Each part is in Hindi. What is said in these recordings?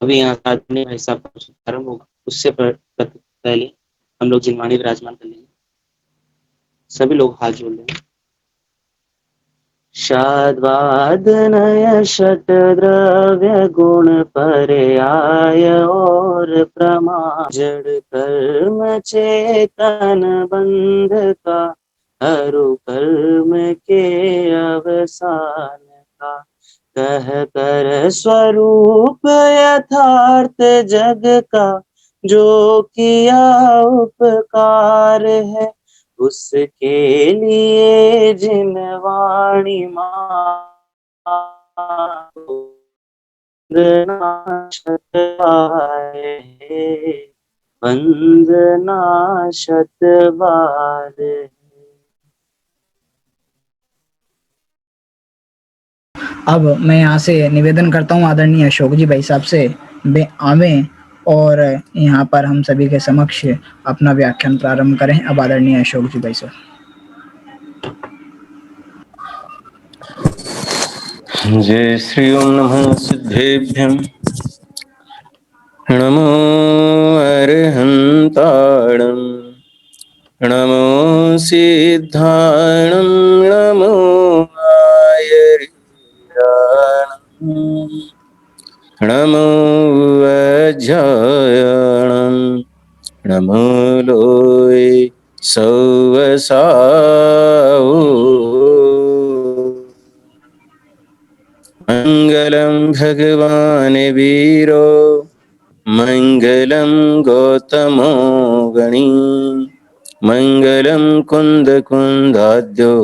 अभी यहाँ आदमी भाई साहब का शुभारंभ होगा, उससे पहले हम लोग जिनवाणी विराजमान कर लेंगे। सभी लोग हाथ जोड़ लेंगे। शाद्वादनय शतद्रव्य गुण पर्याय और प्रमा जड़ कर्म चेतन बंध का हरु कर्म के अवसान का कह कर स्वरूप यथार्थ जग का जो किया उपकार है उसके लिए जिन वाणी वंदना शतबार वंदना शतबार। अब मैं यहाँ से निवेदन करता हूँ आदरणीय अशोक जी भाई साहब से वे आवें और यहाँ पर हम सभी के समक्ष अपना व्याख्यान प्रारंभ करें। अब आदरणीय अशोक जी भाई साहब। जय श्री ओम नमः सिद्धेभ्यं नमो अरहंताणं नमो सिद्धाणं नमो आयर्याणं नमो अज्जायणं नमो लोय सौवसाओ मंगलम भगवान वीरो मंगलम गौतमो गणी मंगलम कुंद कुंदाद्यो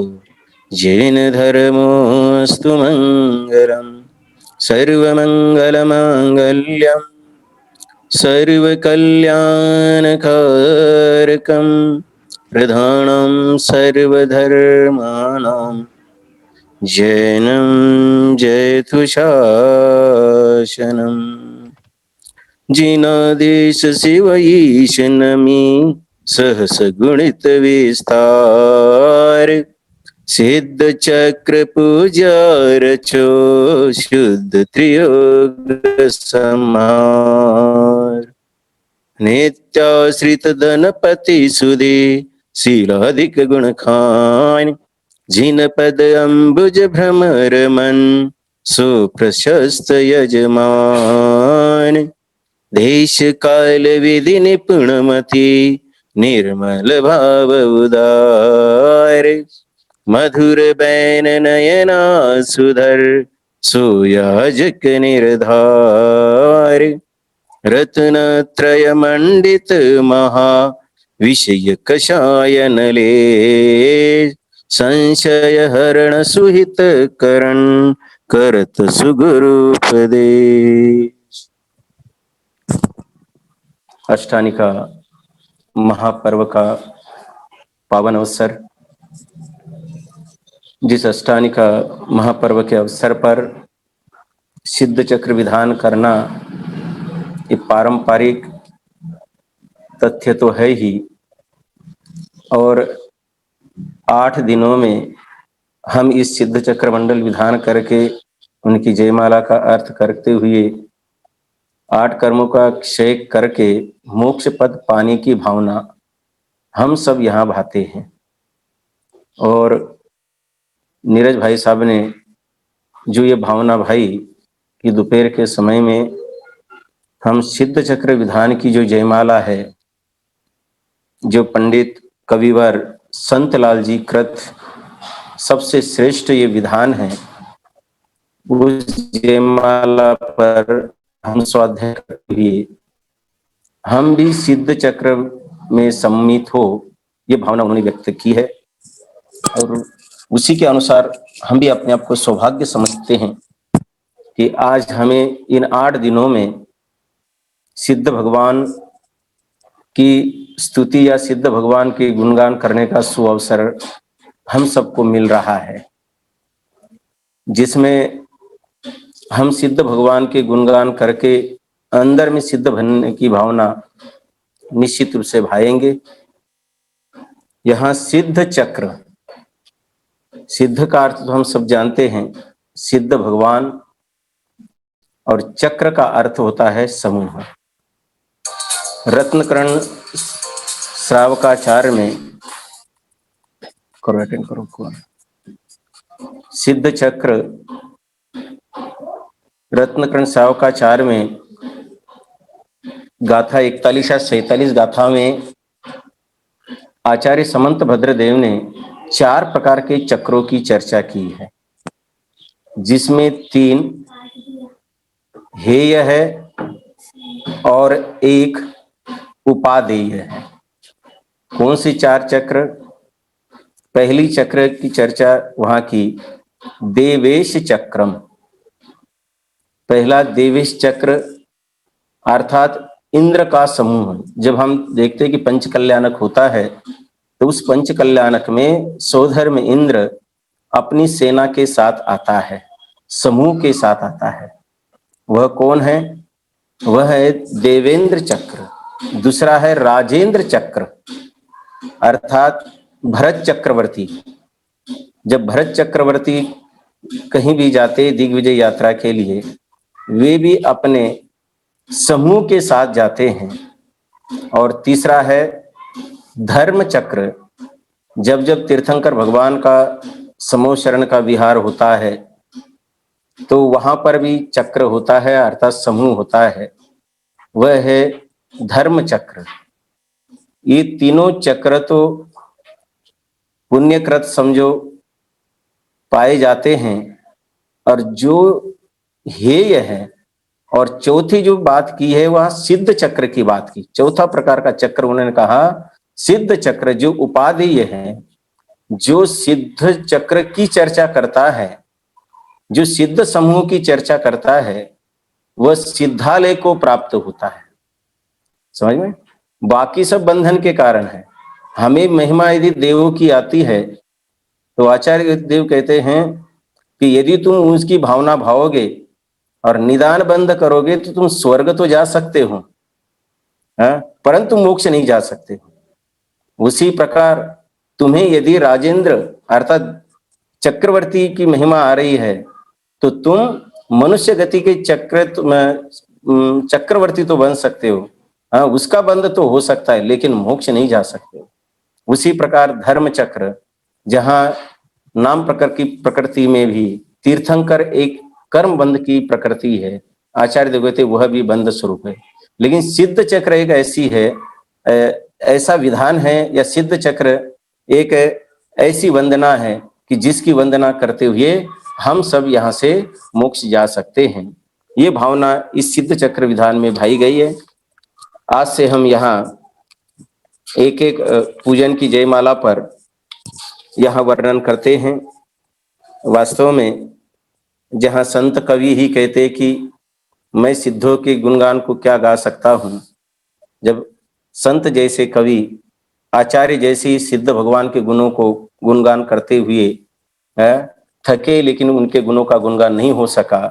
जैन धर्मोस्तु मंगलम सर्वमंगलमांगल्यम सर्वकल्याणकारकं प्रधानं सर्वधर्माणां जैनं जयतु शासनम् जिनादेश शिव ईश नमी सहस गुणित विस्तार सिद्ध चक्र पूजार चो शुद्ध त्रियोग समार नित्याश्रित धनपति सुदे शीलाधिक गुण खान जिन पद अम्बुज भ्रमर मन सुप्रशस्त यजमान देश काल विधि निपुण मति निर्मल भाव उदार मधुर बैन नयना सुधर सुयाजक निर्धार रत्नत्रय मंडित महा विषय कषायन ले संशय हरण सुहित करण करत सुगुरुपदेश। अष्टानी का महापर्व का पावन अवसर, जिस अष्टानी का महापर्व के अवसर पर सिद्ध चक्र विधान करना ये पारंपरिक तथ्य तो है ही, और 8 दिनों में हम इस सिद्ध चक्र मंडल विधान करके उनकी जयमाला का अर्थ करते हुए 8 कर्मों का क्षय करके मोक्ष पद पाने की भावना हम सब यहाँ भाते हैं। और नीरज भाई साहब ने जो ये भावना भाई कि दोपहर के समय में हम सिद्ध चक्र विधान की जो जयमाला है, जो पंडित कविवर संत लाल जी कृत सबसे श्रेष्ठ ये विधान है, उस जयमाला पर हम स्वाध्याय करते हुए हम भी सिद्ध चक्र में सम्मिलित हो, ये भावना उन्होंने व्यक्त की है। और उसी के अनुसार हम भी अपने आप को सौभाग्य समझते हैं कि आज हमें इन 8 दिनों में सिद्ध भगवान की स्तुति या सिद्ध भगवान के गुणगान करने का सुअवसर हम सबको मिल रहा है, जिसमें हम सिद्ध भगवान के गुणगान करके अंदर में सिद्ध बनने की भावना निश्चित रूप से भाएंगे। यहाँ सिद्ध चक्र, सिद्ध का अर्थ तो हम सब जानते हैं, सिद्ध भगवान और चक्र का अर्थ होता है समूह। रत्नकर्ण श्रावकाचार्य में करो सिद्ध चक्र रत्नकर्ण श्रावकाचार्य में गाथा 41 या 47 गाथा में आचार्य समंत भद्रदेव ने 4 प्रकार के चक्रों की चर्चा की है, जिसमें 3 हेय है और 1 उपादेय है। कौन सी 4 चक्र? पहली चक्र की चर्चा वहां की देवेश चक्रम। पहला देवेश चक्र अर्थात इंद्र का समूह। जब हम देखते हैं कि पंचकल्याणक होता है तो उस पंचकल्याणक में सौधर्म इंद्र अपनी सेना के साथ आता है, समूह के साथ आता है। वह कौन है? वह है देवेंद्र चक्र। दूसरा है राजेंद्र चक्र अर्थात भरत चक्रवर्ती। जब भरत चक्रवर्ती कहीं भी जाते दिग्विजय यात्रा के लिए, वे भी अपने समूह के साथ जाते हैं। और तीसरा है धर्म चक्र। जब जब तीर्थंकर भगवान का समूह शरण का विहार होता है तो वहां पर भी चक्र होता है अर्थात समूह होता है, वह है धर्म चक्र। ये तीनों चक्र तो पुण्यकृत समझो पाए जाते हैं। और जो हेय है और चौथी जो बात की है वह सिद्ध चक्र की बात की। चौथा प्रकार का चक्र उन्होंने कहा सिद्ध चक्र, जो उपादेय है, जो सिद्ध चक्र की चर्चा करता है, जो सिद्ध समूह की चर्चा करता है, वह सिद्धालय को प्राप्त होता है। समझ में? बाकी सब बंधन के कारण है। हमें महिमा यदि देवों की आती है तो आचार्य देव कहते हैं कि यदि तुम उसकी भावना भाओगे और निदान बंद करोगे तो तुम स्वर्ग तो जा सकते हो, परंतु मोक्ष नहीं जा सकते हो। उसी प्रकार तुम्हें यदि राजेंद्र अर्थात चक्रवर्ती की महिमा आ रही है तो तुम मनुष्य गति के चक्रवर्ती तो बन सकते हो, उसका बंध तो हो सकता है, लेकिन मोक्ष नहीं जा सकते। उसी प्रकार धर्म चक्र, जहां नाम प्रकृति में भी तीर्थंकर एक कर्म बंध की प्रकृति है, आचार्य देव कहते वह भी बंध स्वरूप है। लेकिन सिद्ध चक्र एक ऐसी है, ऐसा विधान है, या सिद्ध चक्र एक ऐसी वंदना है कि जिसकी वंदना करते हुए हम सब यहाँ से मोक्ष जा सकते हैं। ये भावना इस सिद्ध चक्र विधान में भाई गई है। आज से हम यहाँ एक एक पूजन की जयमाला पर यहाँ वर्णन करते हैं। वास्तव में जहाँ संत कवि ही कहते कि मैं सिद्धों के गुणगान को क्या गा सकता हूँ, जब संत जैसे कवि आचार्य जैसे सिद्ध भगवान के गुणों को गुणगान करते हुए थके लेकिन उनके गुणों का गुणगान नहीं हो सका,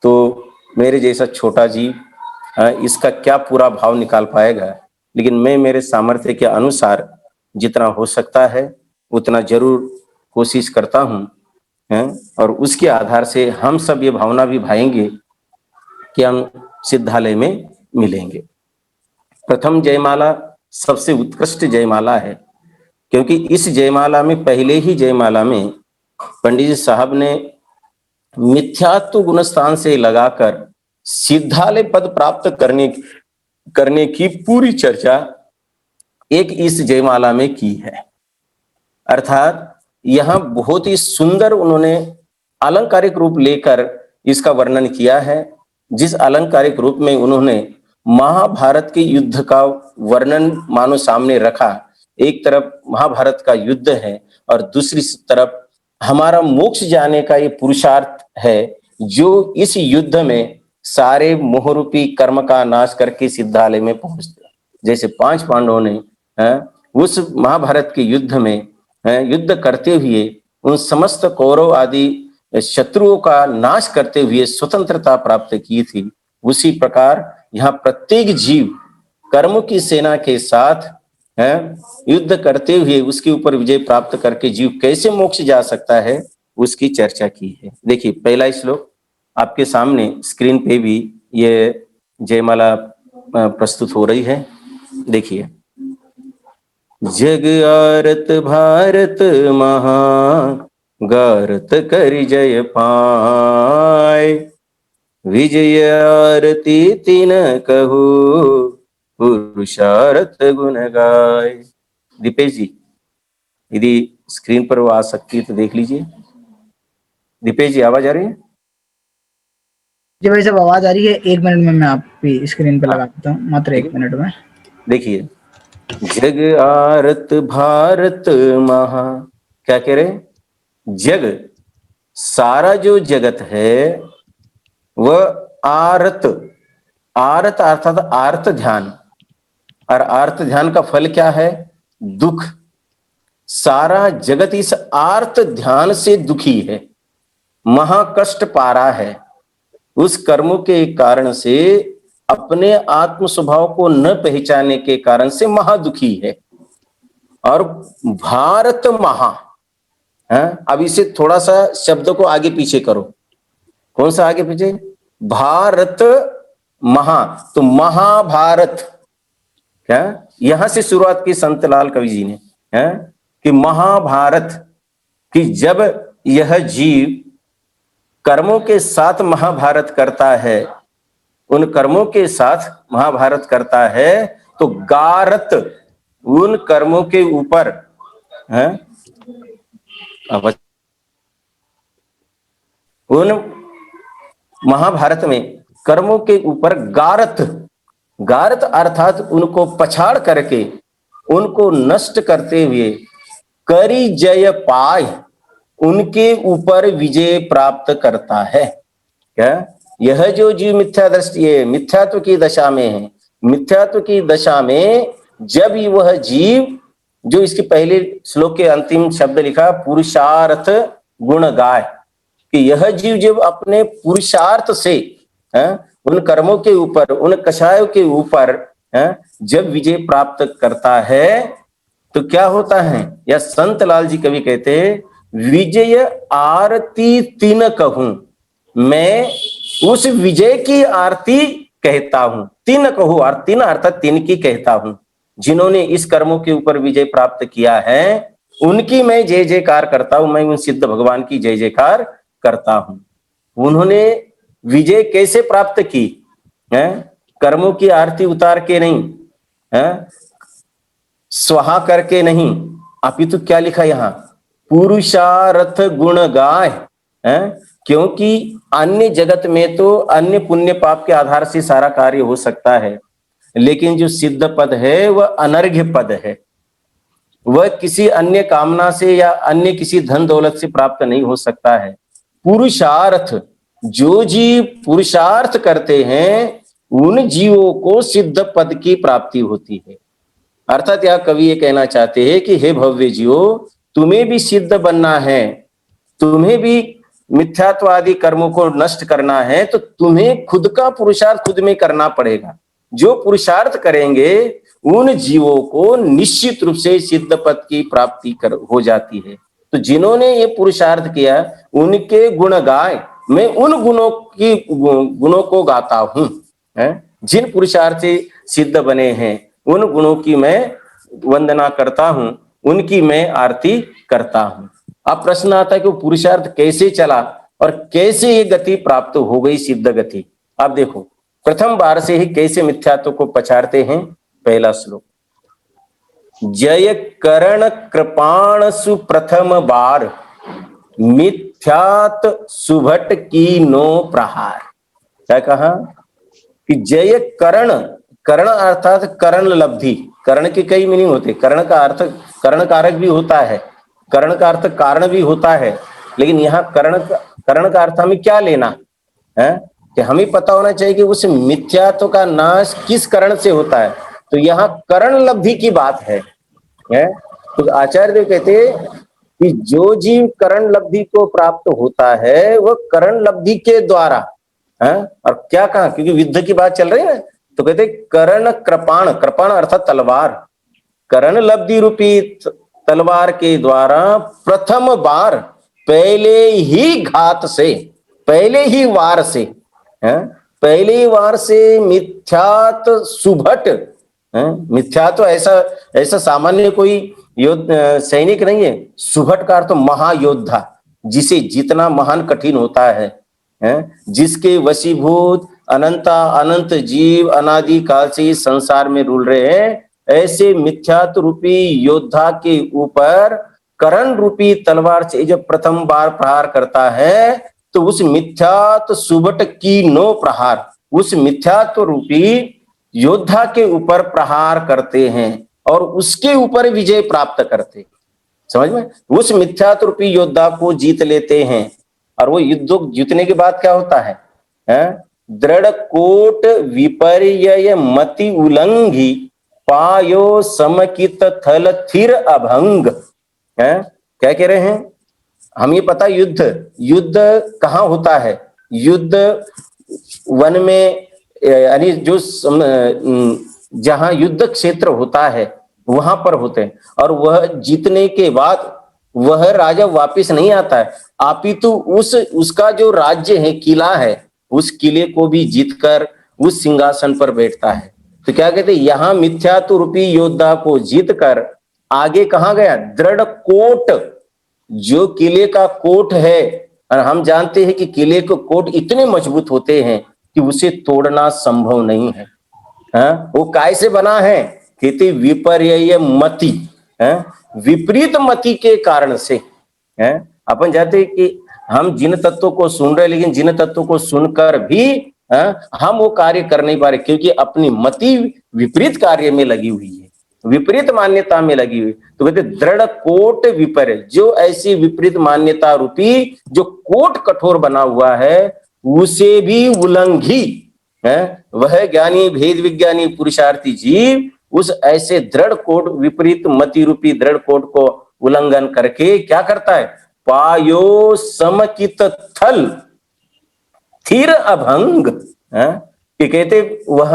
तो मेरे जैसा छोटा जीव इसका क्या पूरा भाव निकाल पाएगा। लेकिन मैं मेरे सामर्थ्य के अनुसार जितना हो सकता है उतना जरूर कोशिश करता हूँ, और उसके आधार से हम सब ये भावना भी भाएंगे कि हम सिद्धालय में मिलेंगे। प्रथम जयमाला सबसे उत्कृष्ट जयमाला है, क्योंकि इस जयमाला में, पहले ही जयमाला में पंडित जी साहब ने मिथ्यात्व गुणस्थान से लगाकर सिद्धालय पद प्राप्त करने की पूरी चर्चा एक इस जयमाला में की है। अर्थात यहाँ बहुत ही सुंदर उन्होंने अलंकारिक रूप लेकर इसका वर्णन किया है, जिस अलंकारिक रूप में उन्होंने महाभारत के युद्ध का वर्णन मानो सामने रखा। एक तरफ महाभारत का युद्ध है और दूसरी तरफ हमारा मोक्ष जाने का ये पुरुषार्थ है, जो इस युद्ध में सारे मोहरूपी कर्म का नाश करके सिद्धालय में पहुंचते। जैसे 5 पांडवों ने उस महाभारत के युद्ध में युद्ध करते हुए उन समस्त कौरव आदि शत्रुओं का नाश करते हुए स्वतंत्रता प्राप्त की थी, उसी प्रकार यहाँ प्रत्येक जीव कर्म की सेना के साथ युद्ध करते हुए उसके ऊपर विजय प्राप्त करके जीव कैसे मोक्ष जा सकता है उसकी चर्चा की है। देखिए पहला श्लोक, आपके सामने स्क्रीन पे भी ये जयमाला प्रस्तुत हो रही है। देखिए, जग आरत भारत महा, गारत कर जय पाय, विजय आरती तीन कहू, पुरुषार्थ गुण गाय। दीपेश जी, यदि स्क्रीन पर वो आ सकती है तो देख लीजिए। दीपेश जी, आवाज आ रही है? जी भाई साहब, आवाज आ रही है। 1 मिनट में मैं आपकी स्क्रीन पे लगा देता हूँ, मात्र 1 मिनट में। देखिए, जग आरत भारत महा, क्या कह रहे? जग, सारा जो जगत है वह आरत, आरत अर्थात आर्त ध्यान, और आर्त ध्यान का फल क्या है? दुख। सारा जगत इस आर्त ध्यान से दुखी है, महाकष्ट पा रहा है। उस कर्मों के कारण से, अपने आत्म स्वभाव को न पहचानने के कारण से महादुखी है। और भारत महा, अब इसे थोड़ा सा शब्द को आगे पीछे करो। कौन सा आगे पीछे? भारत महा, तो महाभारत, क्या यहां से शुरुआत की संत लाल कवि जी ने, है कि महाभारत, कि जब यह जीव कर्मों के साथ महाभारत करता है, उन कर्मों के साथ महाभारत करता है, तो गारत, उन कर्मों के ऊपर, है उन महाभारत में कर्मों के ऊपर गारत, गारत अर्थात उनको पछाड़ करके, उनको नष्ट करते हुए, करी जय पाय, उनके ऊपर विजय प्राप्त करता है। क्या यह जो जीव मिथ्या दृष्टि है, मिथ्यात्व की दशा में है, मिथ्यात्व की दशा में जब वह जीव, जो इसके पहले श्लोक के अंतिम शब्द लिखा, पुरुषार्थ गुण गाय, कि यह जीव जब अपने पुरुषार्थ से उन कर्मों के ऊपर, उन कषायों के ऊपर जब विजय प्राप्त करता है, तो क्या होता है? या संत लाल जी कवि कहते हैं, विजय आरती तीन कहूं, मैं उस विजय की आरती कहता हूं। तीन कहूं, और तीन अर्थात तीन की कहता हूं। जिन्होंने इस कर्मों के ऊपर विजय प्राप्त किया है, उनकी मैं जय जयकार करता हूं, मैं उन सिद्ध भगवान की जय जयकार करता हूं। उन्होंने विजय कैसे प्राप्त की? कर्मों की आरती उतार के नहीं, स्वाहा करके नहीं, अपितु क्या लिखा यहां? पुरुषार्थ गुण गाय। क्योंकि अन्य जगत में तो अन्य पुण्य पाप के आधार से सारा कार्य हो सकता है, लेकिन जो सिद्ध पद है वह अनर्घ्य पद है। वह किसी अन्य कामना से या अन्य किसी धन दौलत से प्राप्त नहीं हो सकता है। पुरुषार्थ, जो जीव पुरुषार्थ करते हैं, उन जीवों को सिद्ध पद की प्राप्ति होती है। अर्थात यह कवि ये कहना चाहते हैं कि हे भव्य जीवो, तुम्हें भी सिद्ध बनना है, तुम्हें भी मिथ्यात्वादी कर्मों को नष्ट करना है, तो तुम्हें खुद का पुरुषार्थ खुद में करना पड़ेगा। जो पुरुषार्थ करेंगे उन जीवों को निश्चित रूप से सिद्ध पद की प्राप्ति हो जाती है। तो जिन्होंने ये पुरुषार्थ किया, उनके गुण गाय, मैं उन गुणों को गाता हूं। जिन पुरुषार्थ से सिद्ध बने हैं, उन गुणों की मैं वंदना करता हूं, उनकी मैं आरती करता हूं। अब प्रश्न आता है कि वो पुरुषार्थ कैसे चला और कैसे ये गति प्राप्त हो गई, सिद्ध गति। आप देखो, प्रथम बार से ही कैसे मिथ्यात्व को पछाड़ते हैं। पहला श्लोक, जय करण कृपाण सुप्रथम बार, मिथ्यात सुभट की नो प्रहार। क्या कहा कि जय करण, करण अर्थात करण लब्धि। करण के कई मीनिंग होते, करण का अर्थ करण कारक भी होता है, करण का अर्थ कारण भी होता है, लेकिन यहाँ करण का अर्थ हमें क्या लेना है कि हमें पता होना चाहिए कि उस मिथ्यात्व का नाश किस करण से होता है। तो यहाँ करण लब्धि की बात है। तो आचार्य कहते कि जो जीव करण लब्धि को प्राप्त होता है, वह करण लब्धि के द्वारा, और क्या कहा, क्योंकि युद्ध की बात चल रही है, तो कहते करण कृपाण, कृपाण अर्थात तलवार, करण लब्धि रूपी तलवार के द्वारा प्रथम बार, पहले ही घात से, पहले ही वार से, पहले ही वार से मिथ्यात सुभट, मिथ्या तो ऐसा सामान्य कोई सैनिक नहीं है। सुभट का अर्थ महायोद्धा, जिसे जितना महान कठिन होता है, जिसके वशीभूत अनंत जीव अनादि काल से इस संसार में रुल रहे हैं, ऐसे मिथ्यात्व रूपी योद्धा के ऊपर करण रूपी तलवार से जब प्रथम बार प्रहार करता है तो उस मिथ्यात्व सुबट की नो प्रहार उस मिथ्यात्व रूपी योद्धा के ऊपर प्रहार करते हैं और उसके ऊपर विजय प्राप्त करते। समझ में? उस मिथ्यात्व रूपी योद्धा को जीत लेते हैं और वो युद्ध जीतने के बाद क्या होता है? दृढ़ कोट विपर्य मति उल्लंघी पायो समकित थल थिर अभंग। क्या कह रहे हैं? हम ये पता युद्ध कहाँ होता है? युद्ध वन में, यानी जो जहां युद्ध क्षेत्र होता है वहां पर होते हैं, और वह जीतने के बाद वह राजा वापस नहीं आता है, अपितु उसका जो राज्य है, किला है, उस किले को भी जीतकर उस सिंहासन पर बैठता है। तो क्या कहते हैं? यहाँ मिथ्यात्व रूपी योद्धा को जीतकर आगे कहाँ गया? दृढ़ कोट, जो किले का कोट है, और हम जानते हैं कि किले के कोट इतने मजबूत होते हैं कि उसे तोड़ना संभव नहीं है। वो काय से बना है? कहते विपर्य मति, विपरीत मति के कारण से। अपन जानते हैं कि हम जिन तत्वों को सुन रहे, लेकिन जिन तत्वों को सुनकर भी हम वो कार्य कर नहीं पा रहे, क्योंकि अपनी मति विपरीत कार्य में लगी हुई है, विपरीत मान्यता में लगी हुई। तो कहते दृढ़ कोट विपर्य, जो ऐसी विपरीत मान्यता रूपी जो कोट कठोर बना हुआ है उसे भी उल्लंघी, वह ज्ञानी भेद विज्ञानी पुरुषार्थी जीव उस ऐसे दृढ़ कोट, विपरीत मति रूपी दृढ़ कोट को उल्लंघन करके क्या करता है? पायो समकित थल थिर अभंग। कि कहते वह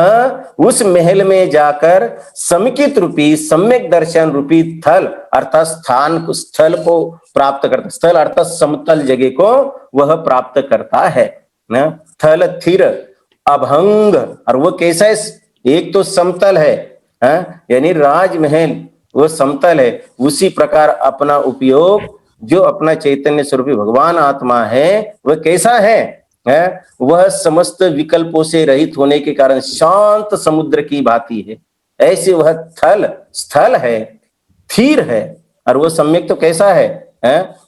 उस महल में जाकर समिकित रूपी सम्यक दर्शन रूपी थल अर्थात स्थल को प्राप्त करता। स्थल अर्थात समतल जगह को वह प्राप्त करता है। थल थिर अभंग, और वो कैसा है? एक तो समतल है, यानी राजमहल वो समतल है, उसी प्रकार अपना उपयोग जो अपना चैतन्य स्वरूपी भगवान आत्मा है वह कैसा है? वह समस्त विकल्पों से रहित होने के कारण शांत समुद्र की भांति है। ऐसे वह स्थल है, स्थिर है, और वह सम्यक तो कैसा है?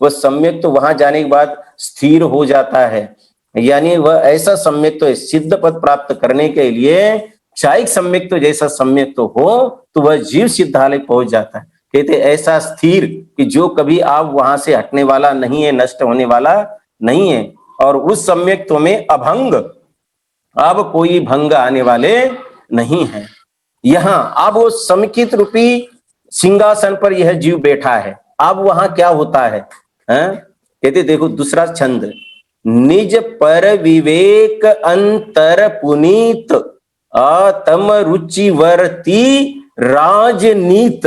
वह सम्यक तो वहां जाने के बाद स्थिर हो जाता है, यानी वह ऐसा सम्यक तो है, सिद्ध पद प्राप्त करने के लिए क्षायिक सम्यक तो जैसा सम्यक तो हो तो वह जीव सिद्धालय पहुंच जाता है। कहते ऐसा स्थिर कि जो कभी आप वहां से हटने वाला नहीं है, नष्ट होने वाला नहीं है, और उस सम्यक्त्व में अभंग, अब कोई भंग आने वाले नहीं है। यहां अब वो समिकित रूपी सिंहासन पर यह जीव बैठा है। अब वहां क्या होता है? कहते देखो दूसरा छंद, निज पर विवेक अंतर पुनीत आतम रुचिवर्ती राजनीत।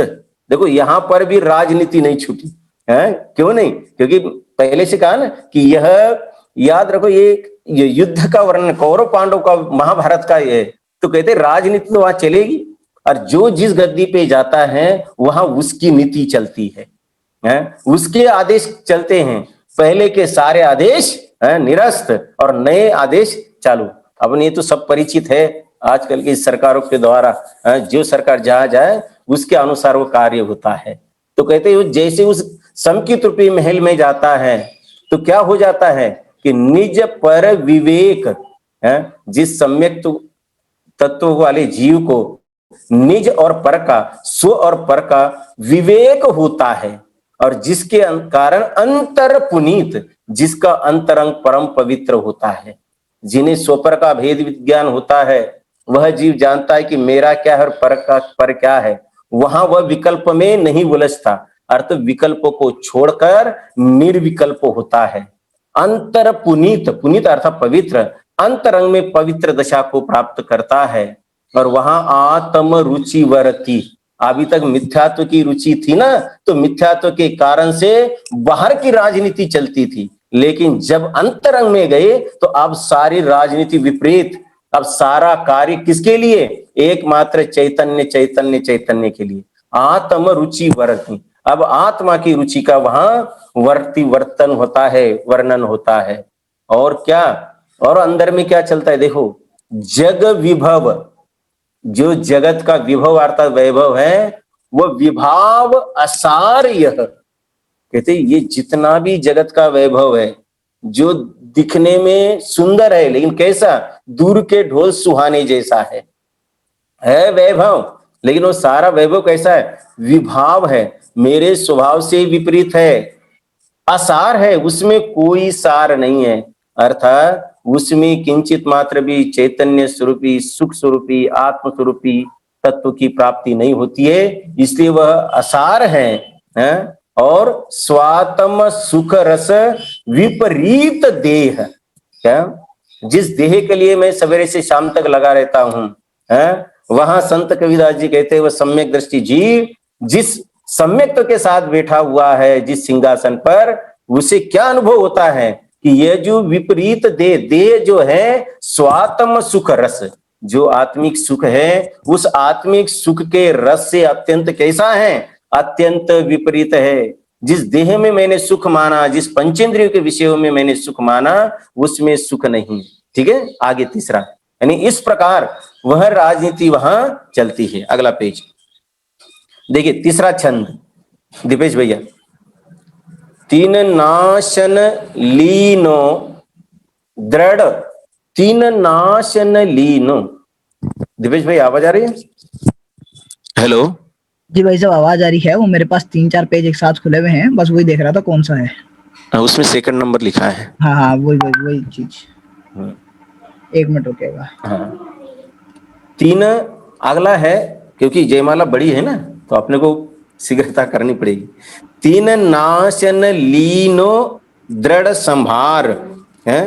देखो यहां पर भी राजनीति नहीं छूटी है। क्यों नहीं? क्योंकि पहले से कहा ना कि यह याद रखो, ये युद्ध का वर्णन कौरव पांडव का महाभारत का ये, तो कहते राजनीति तो वहां चलेगी, और जो जिस गद्दी पे जाता है वहां उसकी नीति चलती है, उसके आदेश चलते हैं। पहले के सारे आदेश निरस्त और नए आदेश चालू। अब ये तो सब परिचित है आजकल की सरकारों के द्वारा, जो सरकार जहां जाए उसके अनुसार वो कार्य होता है। तो कहते हैं जैसे उस समिकित रूपी महल में जाता है तो क्या हो जाता है कि निज पर विवेक, जिस सम्यक तत्व वाले जीव को निज और पर का, स्व और पर का विवेक होता है, और जिसके कारण अंतर पुनीत, जिसका अंतरंग परम पवित्र होता है। जिन्हें स्वपर का भेद विज्ञान होता है वह जीव जानता है कि मेरा क्या है और पर क्या है। वहां वह विकल्प में नहीं उलझता, अर्थ विकल्पों को छोड़कर निर्विकल्प होता है। अंतर पुनीत, पुनीत अर्थात पवित्र, अंतरंग में पवित्र दशा को प्राप्त करता है, और वहां आत्म रुचि वरती। अभी तक मिथ्यात्व की रुचि थी ना, तो मिथ्यात्व के कारण से बाहर की राजनीति चलती थी, लेकिन जब अंतरंग में गए तो अब सारी राजनीति विपरीत, अब सारा कार्य किसके लिए? एकमात्र चैतन्य चैतन्य चैतन्य के लिए। आत्म रुचि वर्ति, अब आत्मा की रुचि का वहां वर्तन होता है, वर्णन होता है। और क्या, और अंदर में क्या चलता है देखो, जग विभव, जो जगत का विभव अर्थात वैभव है, वो विभाव असार यह, कहते ये जितना भी जगत का वैभव है, जो दिखने में सुंदर है लेकिन कैसा, दूर के ढोल सुहाने जैसा है वैभव, लेकिन वो सारा वैभव कैसा है? विभाव है, मेरे स्वभाव से विपरीत है, असार है, उसमें कोई सार नहीं है, अर्थात उसमें किंचित मात्र भी चैतन्य स्वरूपी, सुख स्वरूपी, आत्म स्वरूपी तत्व की प्राप्ति नहीं होती है, इसलिए वह असार है? और स्वात्म सुख रस विपरीत देह, क्या, जिस देह के लिए मैं सवेरे से शाम तक लगा रहता हूं, वहां संत कबीरदास जी कहते हैं वह सम्यक दृष्टि जीव जिस सम्यक्त्व के साथ बैठा हुआ है जिस सिंहासन पर, उसे क्या अनुभव होता है कि यह जो विपरीत देह जो है स्वात्म सुख रस, जो आत्मिक सुख है, उस आत्मिक सुख के रस से अत्यंत कैसा है? अत्यंत विपरीत है। जिस देह में मैंने सुख माना, जिस पंचेंद्रियों के विषयों में मैंने सुख माना, उसमें सुख नहीं। ठीक है, आगे तीसरा, यानी इस प्रकार वह राजनीति वहां चलती है। अगला पेज देखिए, तीसरा छंद दीपेश भैया, तीन नाशन लीनो दृढ़, तीन नाशन लीनो। दीपेश भाई आवाज आ रही है? हेलो जी भाई साहब, आवाज आ रही है। वो मेरे पास 3-4 पेज एक साथ खुले हुए हैं, बस वही देख रहा था कौन सा है। उसमें सेकंड नंबर लिखा है। हाँ, वही चीज। 1 मिनट रुकेगा। हाँ, तीन अगला है, क्योंकि जयमाला बड़ी है ना, तो अपने को शीघ्रता करनी पड़ेगी। तीन नाशन लीनो दृढ़ संभार है,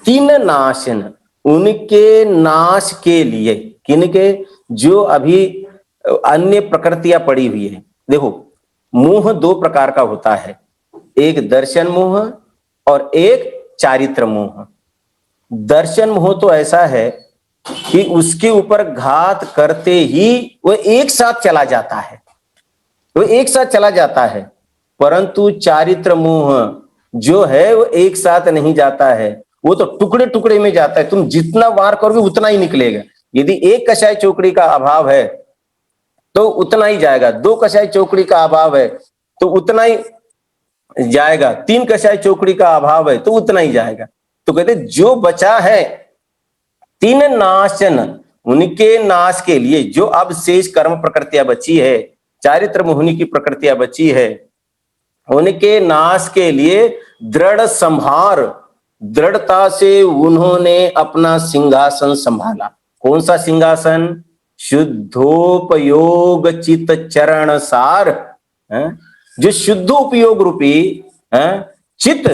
तीन नाशन, उनके नाश के लिए, किनके? जो अभी अन्य प्रकृतियां पड़ी हुई है। देखो, मोह 2 प्रकार का होता है, एक दर्शन मोह और एक चारित्र मोह। दर्शन मोह तो ऐसा है कि उसके ऊपर घात करते ही वो एक साथ चला जाता है, वो एक साथ चला जाता है, परंतु चारित्र मोह जो है वो एक साथ नहीं जाता है, वो तो टुकड़े टुकड़े में जाता है। तुम जितना वार करोगे उतना ही निकलेगा। यदि एक कषाय चौकड़ी का अभाव है तो उतना ही जाएगा, 2 कषाय चौकड़ी का अभाव है तो उतना ही जाएगा, 3 कषाय चौकड़ी का अभाव है तो उतना ही जाएगा। तो कहते जो बचा है तीन नाशन, उनके नाश के लिए, जो अब शेष कर्म प्रकृतियां बची है, चारित्र मोहिनी की प्रकृतियां बची है, उनके नाश के लिए दृढ़ संभार, दृढ़ता से उन्होंने अपना सिंहासन संभाला। कौन सा सिंहासन? शुद्धोपयोग चित चरण सार, जो शुद्धोपयोग रूपी चित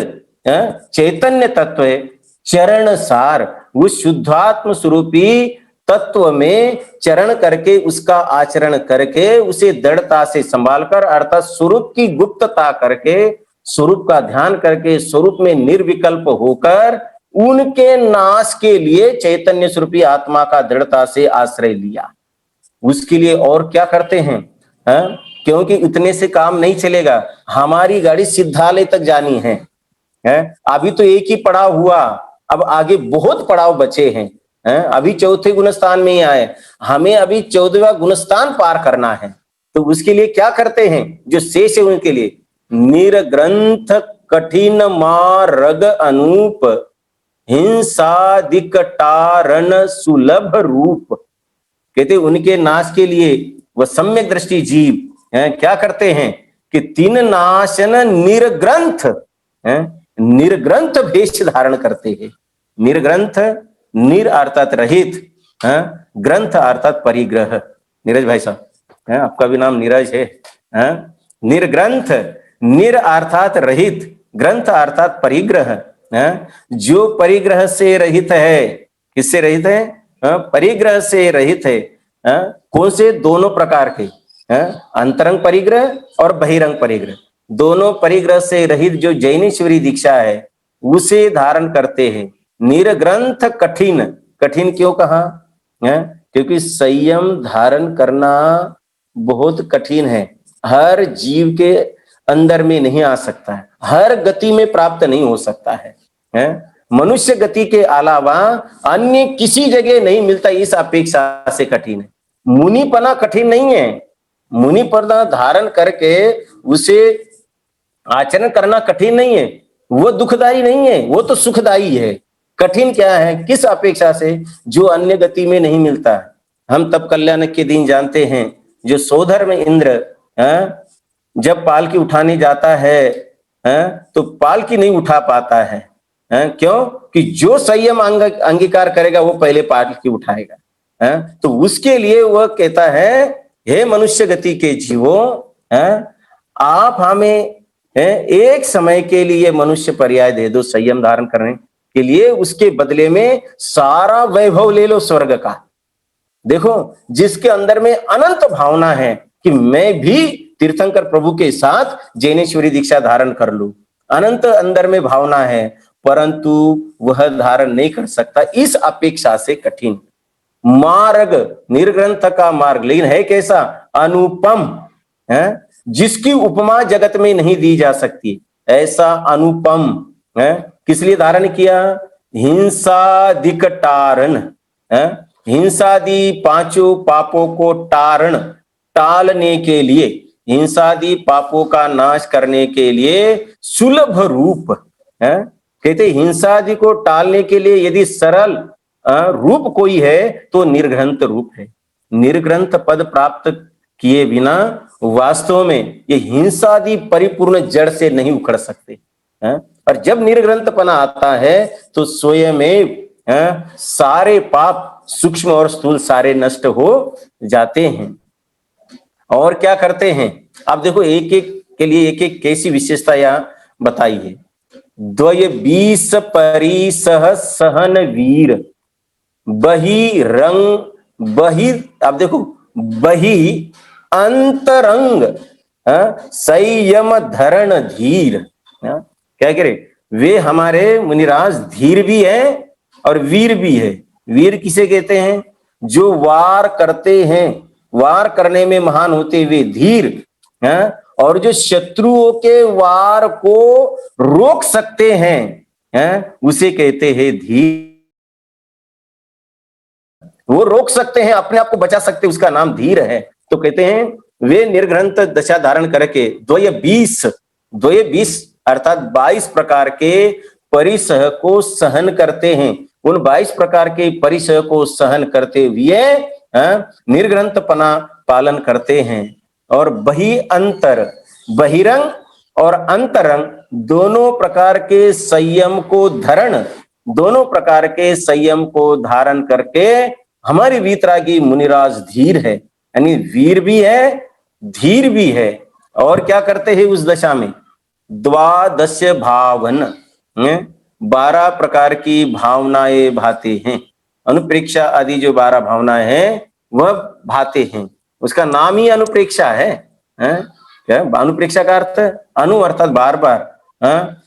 चैतन्य तत्व है, चरण सार, वो शुद्धात्म स्वरूपी तत्व में चरण करके, उसका आचरण करके, उसे दृढ़ता से संभालकर, अर्थात स्वरूप की गुप्तता करके, स्वरूप का ध्यान करके, स्वरूप में निर्विकल्प होकर उनके नाश के लिए चैतन्य स्वरूपी आत्मा का दृढ़ता से आश्रय लिया। उसके लिए और क्या करते हैं? क्योंकि इतने से काम नहीं चलेगा, हमारी गाड़ी सिद्धालय तक जानी है। अभी तो एक ही पड़ाव हुआ, अब आगे बहुत पड़ाव बचे हैं। अभी 4थे गुणस्थान में ही आए, हमें अभी 14वां गुणस्थान पार करना है। तो उसके लिए क्या करते हैं? जो शेष है उनके लिए निर्ग्रंथ कठिन मार्ग अनूप हिंसादिकटारण सुलभ रूप, कहते उनके नाश के लिए वह सम्यक दृष्टि जीव क्या करते हैं कि तीन नाशन निर्ग्रंथ, निर्ग्रंथ भेष धारण करते हैं। निर्ग्रंथ, निर अर्थात रहित, ग्रंथ अर्थात परिग्रह। नीरज भाई साहब, आपका भी नाम नीरज है। निर्ग्रंथ, निर अर्थात रहित, ग्रंथ अर्थात परिग्रह। जो परिग्रह से रहित है, किससे रहित है? परिग्रह से रहित है। कौन से? दोनों प्रकार के, अंतरंग परिग्रह और बहिरंग परिग्रह। दोनों परिग्रह से रहित जो जैनेश्वरी दीक्षा है उसे धारण करते हैं। निर्ग्रंथ कठिन, कठिन क्यों कहा है? क्योंकि संयम धारण करना बहुत कठिन है, हर जीव के अंदर में नहीं आ सकता है, हर गति में प्राप्त नहीं हो सकता है? मनुष्य गति के अलावा अन्य किसी जगह नहीं मिलता, इस अपेक्षा से कठिन है। मुनिपना कठिन नहीं है, मुनिपना धारण करके उसे आचरण करना कठिन नहीं है, वो दुखदाई नहीं है, वो तो सुखदाई है। कठिन क्या है, किस अपेक्षा से? जो अन्य गति में नहीं मिलता है। हम तब कल्याण के दिन जानते हैं, जो सोधर्म इंद्र जब पालकी उठाने जाता है तो पालकी नहीं उठा पाता है। क्यों? कि जो संयम अंगीकार करेगा वो पहले पालकी उठाएगा। तो उसके लिए वह कहता है, हे मनुष्य गति के जीवों, आप हमें एक समय के लिए मनुष्य पर्याय दे दो संयम धारण करने के लिए, उसके बदले में सारा वैभव ले लो स्वर्ग का। देखो, जिसके अंदर में अनंत भावना है कि मैं भी तीर्थंकर प्रभु के साथ जैनेश्वरी दीक्षा धारण कर लूं, अनंत अंदर में भावना है, परंतु वह धारण नहीं कर सकता, इस अपेक्षा से कठिन मार्ग, निर्ग्रंथ का मार्ग। लेकिन है कैसा? अनुपम है, जिसकी उपमा जगत में नहीं दी जा सकती, ऐसा अनुपम है। किस लिए धारण किया? हिंसादिक टारण, हिंसादि पांचों पापों को टालने के लिए, हिंसादि पापों का नाश करने के लिए सुलभ रूप है। कहते हिंसादि को टालने के लिए यदि सरल रूप कोई है तो निर्ग्रंथ रूप है। निर्ग्रंथ पद प्राप्त किए बिना वास्तव में ये हिंसादि परिपूर्ण जड़ से नहीं उखड़ सकते हैं। और जब निर्ग्रंथपना आता है तो स्वयं में सारे पाप सूक्ष्म और स्थूल सारे नष्ट हो जाते हैं। और क्या करते हैं? आप देखो, एक एक के लिए एक एक कैसी विशेषता यहाँ बताई है। द्वय 20 परिसह सहन वीर, बही रंग बही, आप देखो, बही अंतरंग संयम धरण धीर। क्या कह रहे? वे हमारे मुनिराज धीर भी है और वीर भी है। वीर किसे कहते हैं? जो वार करते हैं, वार करने में महान होते हुए धीर हैं, और जो शत्रुओं के वार को रोक सकते हैं, उसे कहते हैं धीर। वो रोक सकते हैं, अपने आप को बचा सकते हैं, उसका नाम धीर है। तो कहते हैं वे निर्ग्रंथ दशा धारण करके द्वय 20 अर्थात 22 प्रकार के परिसह को सहन करते हैं। उन 22 प्रकार के परिसह को सहन करते हुए निर्ग्रंथपना पालन करते हैं। और बहिरंग और अंतरंग दोनों प्रकार के संयम को धारण करके हमारी वीतरागी मुनिराज धीर है, यानी वीर भी है, धीर भी है। और क्या करते हैं उस दशा में? द्वादश भावन, 12 प्रकार की भावनाएं भाते हैं। अनुप्रेक्षा आदि जो 12 भावनाएं हैं वह भाते हैं, उसका नाम ही अनुप्रेक्षा है। क्या अनुप्रेक्षा का अर्थ? अनु अर्थात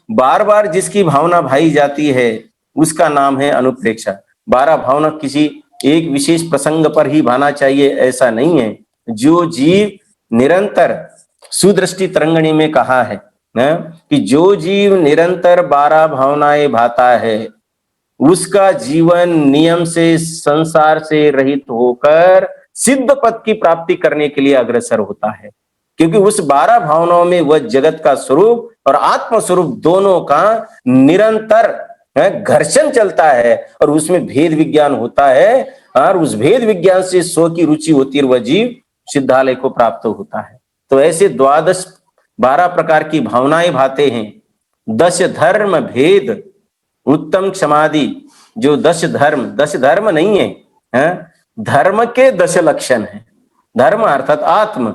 बार बार जिसकी भावना भाई जाती है उसका नाम है अनुप्रेक्षा। 12 भावना किसी एक विशेष प्रसंग पर ही भाना चाहिए ऐसा नहीं है। जो जीव निरंतर सुदृष्टि तरंगणी में कहा है कि जो जीव निरंतर 12 भावनाएं भाता है उसका जीवन नियम से, संसार से रहित होकर सिद्ध पद की प्राप्ति करने के लिए अग्रसर होता है। क्योंकि उस 12 भावनाओं में वह जगत का स्वरूप और आत्म स्वरूप दोनों का निरंतर घर्षण चलता है और उसमें भेद विज्ञान होता है, और उस भेद विज्ञान से स्व की रुचि होती है, वह जीव सिद्धालय को प्राप्त होता है। तो ऐसे 12 प्रकार की भावनाएं भाते हैं। 10 धर्म भेद उत्तम क्षमादि, जो 10 धर्म नहीं है, धर्म के 10 लक्षण है। धर्म अर्थात आत्म,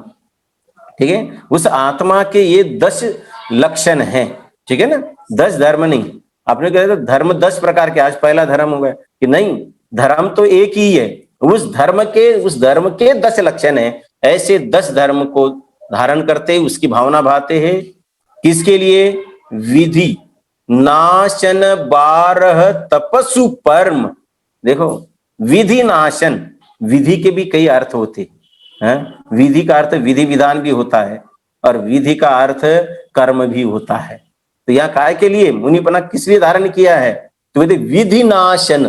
ठीक है, उस आत्मा के ये 10 लक्षण हैं, ठीक है ना। 10 धर्म नहीं, आपने कहा धर्म 10 प्रकार के, आज पहला धर्म हो गया कि नहीं, धर्म तो एक ही है। उस धर्म के 10 लक्षण है। ऐसे 10 धर्म को धारण करते उसकी भावना भाते हैं। किसके लिए? विधि नाशन 12 तपस्सु परम। देखो, विधि नाशन, विधि के भी कई अर्थ होते हैं। विधि का अर्थ विधि विधान भी होता है और विधि का अर्थ कर्म भी होता है। तो यहाँ काय के लिए मुनिपना किस लिए धारण किया है? तो विधि नाशन,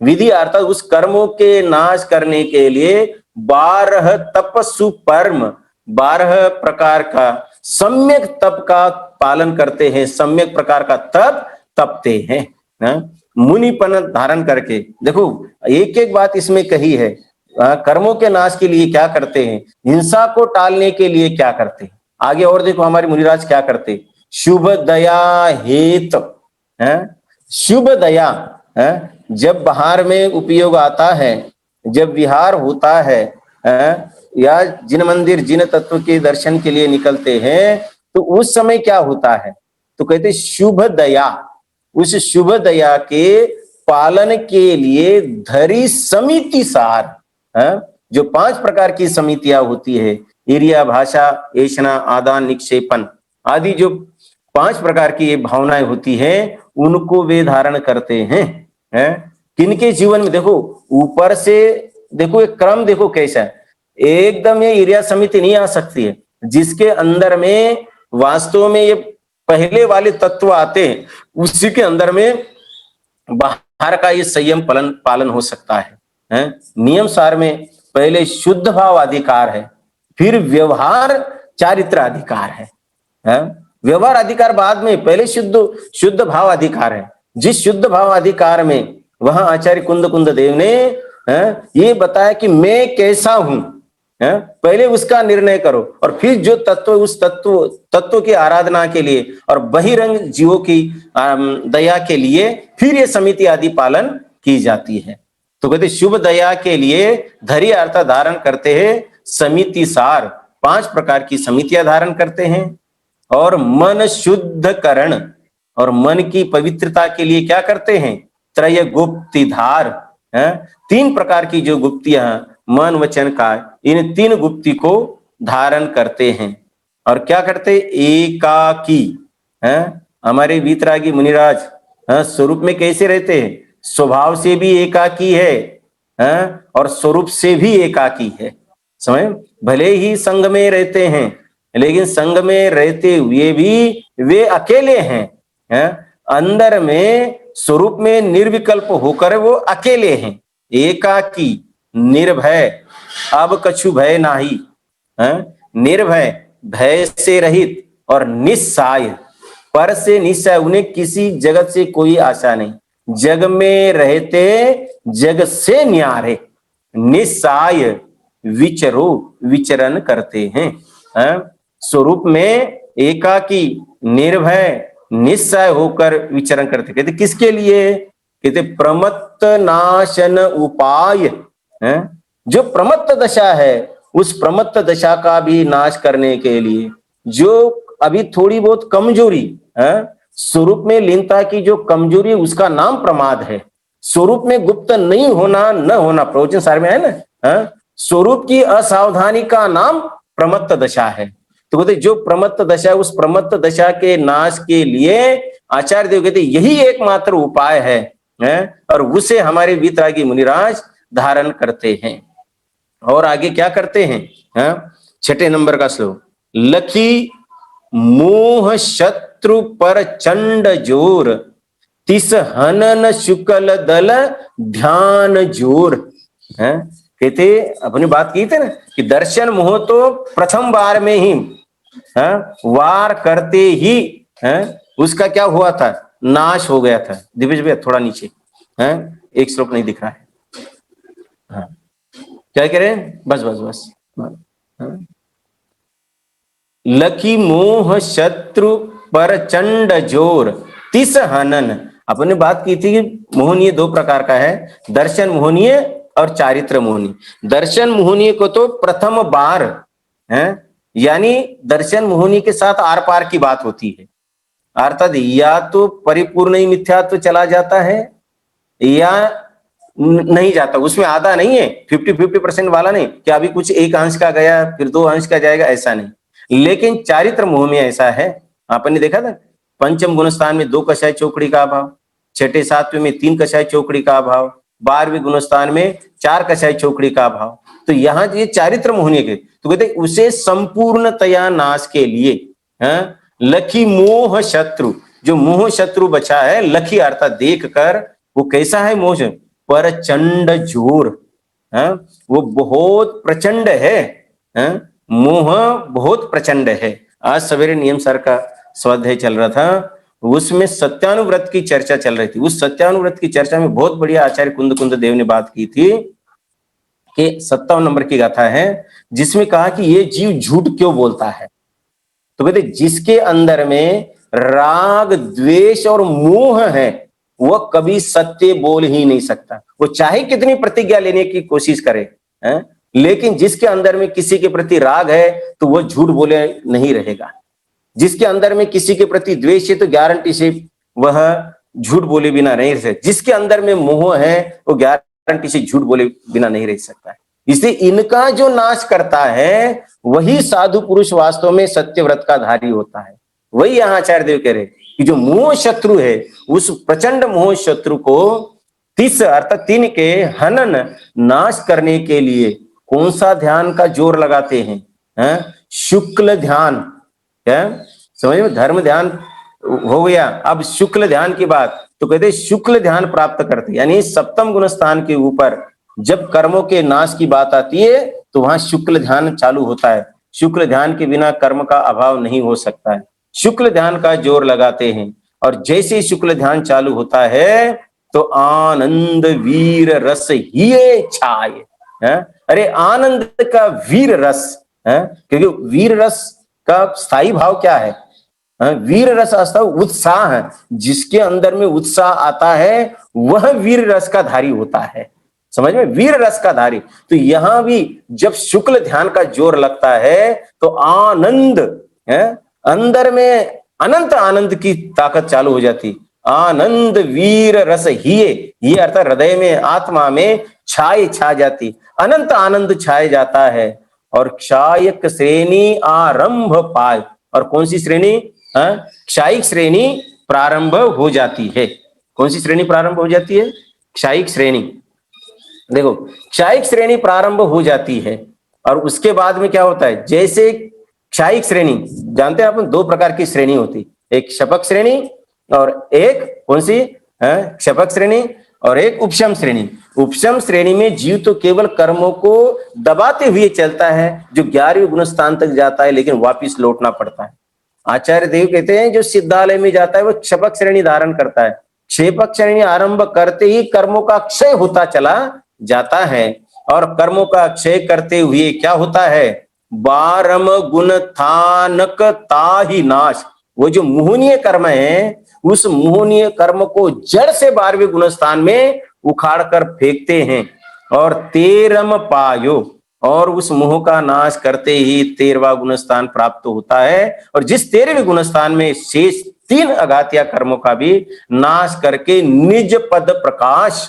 विधि अर्थात उस कर्मों के नाश करने के लिए 12 तपस्सु परम, 12 प्रकार का सम्यक तप का पालन करते हैं, सम्यक प्रकार का तप तपते हैं। मुनिपन धारण करके देखो, एक एक बात इसमें कही है। कर्मों के नाश के लिए क्या करते हैं, हिंसा को टालने के लिए क्या करते हैं। आगे और देखो हमारे मुनिराज क्या करते, शुभ दया हेत, शुभ दया जब बाहर में उपयोग आता है, जब विहार होता है, या जिन मंदिर जिन तत्व के दर्शन के लिए निकलते हैं, तो उस समय क्या होता है, तो कहते शुभ दया, उस शुभ दया के पालन के लिए धरी समिति सार, जो 5 प्रकार की समितियां होती है, ईर्ष्या, भाषा, ऐषणा, आदान, निक्षेपण आदि, जो 5 प्रकार की ये भावनाएं होती हैं, उनको वे धारण करते हैं। किनके जीवन में देखो, ऊपर से देखो एक क्रम देखो कैसा है, एकदम ये ईर्ष्या समिति नहीं आ सकती है। जिसके अंदर में वास्तव में ये पहले वाले तत्व आते हैं, उसी के अंदर में बाहर का ये संयम पालन हो सकता है। नियम सार में पहले शुद्ध भाव अधिकार है, फिर व्यवहार चारित्र अधिकार है। व्यवहार अधिकार बाद में, पहले शुद्ध भाव अधिकार है। जिस शुद्ध भाव अधिकार में वहां आचार्य कुंद देव ने ये बताया कि मैं कैसा हूं, पहले उसका निर्णय करो और फिर जो तत्व, उस तत्व की आराधना के लिए और बहिरंग जीवों की दया के लिए फिर ये समिति आदि पालन की जाती है। तो कहते शुभ दया के लिए धरी अर्थ धारण करते हैं समिति सार, 5 प्रकार की समितियां धारण करते हैं। और मन शुद्धकरण, और मन की पवित्रता के लिए क्या करते हैं, त्रय गुप्ति धार, 3 प्रकार की जो गुप्तियां मन वचन काय, इन 3 गुप्ति को धारण करते हैं। और क्या करते, एकाकी, हमारे वीतरागी मुनिराज स्वरूप में कैसे रहते हैं, स्वभाव से भी एकाकी है, और स्वरूप से भी एकाकी है। समझ, भले ही संग में रहते हैं, लेकिन संग में रहते हुए भी वे अकेले हैं। अंदर में स्वरूप में निर्विकल्प होकर वो अकेले हैं, एकाकी, निर्भय, अब कछु भय नाही, निर्भय, भय से रहित, और निस्साय, पर से निस्साय, उन्हें किसी जगत से कोई आशा नहीं, जग में रहते जग से न्यारे, निस्साय विचरण करते हैं। स्वरूप में एकाकी, निर्भय, निस्साय होकर विचरण करते। कहते किसके लिए, कहते प्रमत्त नाशन उपाय, जो प्रमत्त दशा है उस प्रमत्त दशा का भी नाश करने के लिए, जो अभी थोड़ी बहुत कमजोरी, स्वरूप में लीनता की जो कमजोरी है उसका नाम प्रमाद है। स्वरूप में गुप्त नहीं होना, न होना, प्रवचन सार में है ना, स्वरूप की असावधानी का नाम प्रमत्त दशा है। तो कहते जो प्रमत्त दशा है, उस प्रमत्त दशा के नाश के लिए आचार्य देव कहते यही एकमात्र उपाय है, और उसे हमारे वीतरागी मुनिराज धारण करते हैं। और आगे क्या करते हैं, 6 नंबर का श्लोक, लखी मोह शत्रु पर चंड जोर, तिस हनन शुक्ल दल ध्यान जोर। कहते अपनी बात की थी ना कि दर्शन मोह तो प्रथम बार में ही वार करते ही उसका क्या हुआ था, नाश हो गया था। दिव्य भैया थोड़ा नीचे, एक श्लोक नहीं दिख रहा है। क्या कह रहे हैं, बस लकी मोह शत्रु पर चंड जोर, तिस हनन। अपने बात की थी कि मोहनीय 2 प्रकार का है, दर्शन मोहनीय और चारित्र मोहनीय। दर्शन मोहनीय को तो प्रथम बार यानी दर्शन मोहनीय के साथ आर पार की बात होती है, अर्थात या तो परिपूर्ण ही मिथ्यात्व चला जाता है या नहीं जाता, उसमें आधा नहीं है, 50-50% वाला नहीं कि अभी कुछ 1 अंश का गया फिर 2 अंश का जाएगा, ऐसा नहीं। लेकिन चारित्र मोह में ऐसा है, आपने देखा था पंचम गुणस्थान में 2 कषाय चौकड़ी का अभाव, छठे सातवें में 3 कषाय चौकड़ी का अभाव, 12वें गुणस्थान में 4 कषाय चौकड़ी का अभाव। तो यहाँ ये चारित्र मोहनीय के तो कहते उसे संपूर्णतया नाश के लिए लखी मोह शत्रु, जो मोह शत्रु बचा है, लखी अर्थात देख कर वो कैसा है मोह, प्रचंड जोर, वो बहुत प्रचंड है, मोह बहुत प्रचंड है। आज सवेरे नियम सर का स्वाध्याय चल रहा था, उसमें सत्यानुव्रत की चर्चा चल रही थी। उस सत्यानुव्रत की चर्चा में बहुत बढ़िया आचार्य कुंद देव ने बात की थी कि 57 नंबर की गाथा है जिसमें कहा कि ये जीव झूठ क्यों बोलता है। तो कहते जिसके अंदर में राग द्वेष और मोह है वह कभी सत्य बोल ही नहीं सकता, वो चाहे कितनी प्रतिज्ञा लेने की कोशिश करे, लेकिन जिसके अंदर में किसी के प्रति राग है तो वह झूठ बोले नहीं रहेगा। जिसके अंदर में किसी के प्रति द्वेष है तो गारंटी से वह झूठ बोले बिना नहीं रह सकता। जिसके अंदर में मोह है वो गारंटी से झूठ बोले बिना नहीं रह सकता है। इसलिए इनका जो नाश करता है वही साधु पुरुष वास्तव में सत्यव्रत का धारी होता है। वही यहाँ आचार्य देव कह रहे कि जो मोह शत्रु है उस प्रचंड मोह शत्रु को 30 अर्थात 3 के हनन नाश करने के लिए कौन सा ध्यान का जोर लगाते हैं? शुक्ल ध्यान। क्या समझ में? धर्म ध्यान हो गया, अब शुक्ल ध्यान की बात। तो कहते शुक्ल ध्यान प्राप्त करते, यानी सप्तम गुण स्थान के ऊपर जब कर्मों के नाश की बात आती है तो वहां शुक्ल ध्यान चालू होता है। शुक्ल ध्यान के बिना कर्म का अभाव नहीं हो सकता है। शुक्ल ध्यान का जोर लगाते हैं और जैसे शुक्ल ध्यान चालू होता है तो आनंद वीर रस ही छाए। अरे आनंद का वीर रस है, क्योंकि वीर रस का स्थायी भाव क्या है? वीर रस अस्थायी उत्साह है। जिसके अंदर में उत्साह आता है वह वीर रस का धारी होता है। समझ में? वीर रस का धारी। तो यहां भी जब शुक्ल ध्यान का जोर लगता है तो आनंद अंदर में अनंत आनंद की ताकत चालू हो जाती। आनंद वीर रस ही अर्थात हृदय में आत्मा में छा जाती, अनंत आनंद छाए जाता है और क्षायक श्रेणी आरंभ पाए। और कौन सी श्रेणी? क्षायिक श्रेणी प्रारंभ हो जाती है। कौन सी श्रेणी प्रारंभ हो जाती है? क्षायिक श्रेणी। देखो क्षायिक श्रेणी प्रारंभ हो जाती है और उसके बाद में क्या होता है? जैसे क्षायिक श्रेणी जानते हैं अपन 2 प्रकार की श्रेणी होती, एक शपक श्रेणी और एक कौन सी? क्षपक श्रेणी और एक उपशम श्रेणी। उपशम श्रेणी में जीव तो केवल कर्मों को दबाते हुए चलता है, जो 11वें गुण स्थान तक जाता है लेकिन वापिस लौटना पड़ता है। आचार्य देव कहते हैं जो सिद्धालय में जाता है वो क्षपक श्रेणी धारण करता है। क्षेपक श्रेणी आरंभ करते ही कर्मों का क्षय होता चला जाता है और कर्मों का क्षय करते हुए क्या होता है? 12 गुण थानक ताहि नाश। वो जो मोहनीय कर्म है उस मोहनीय कर्म को जड़ से 12वें गुण स्थान में उखाड़ कर फेंकते हैं और 13 पायो, और उस मोह का नाश करते ही 13वां गुण स्थान प्राप्त होता है। और जिस 13वें गुण स्थान में शेष 3 अघातिया कर्मों का भी नाश करके निज पद प्रकाश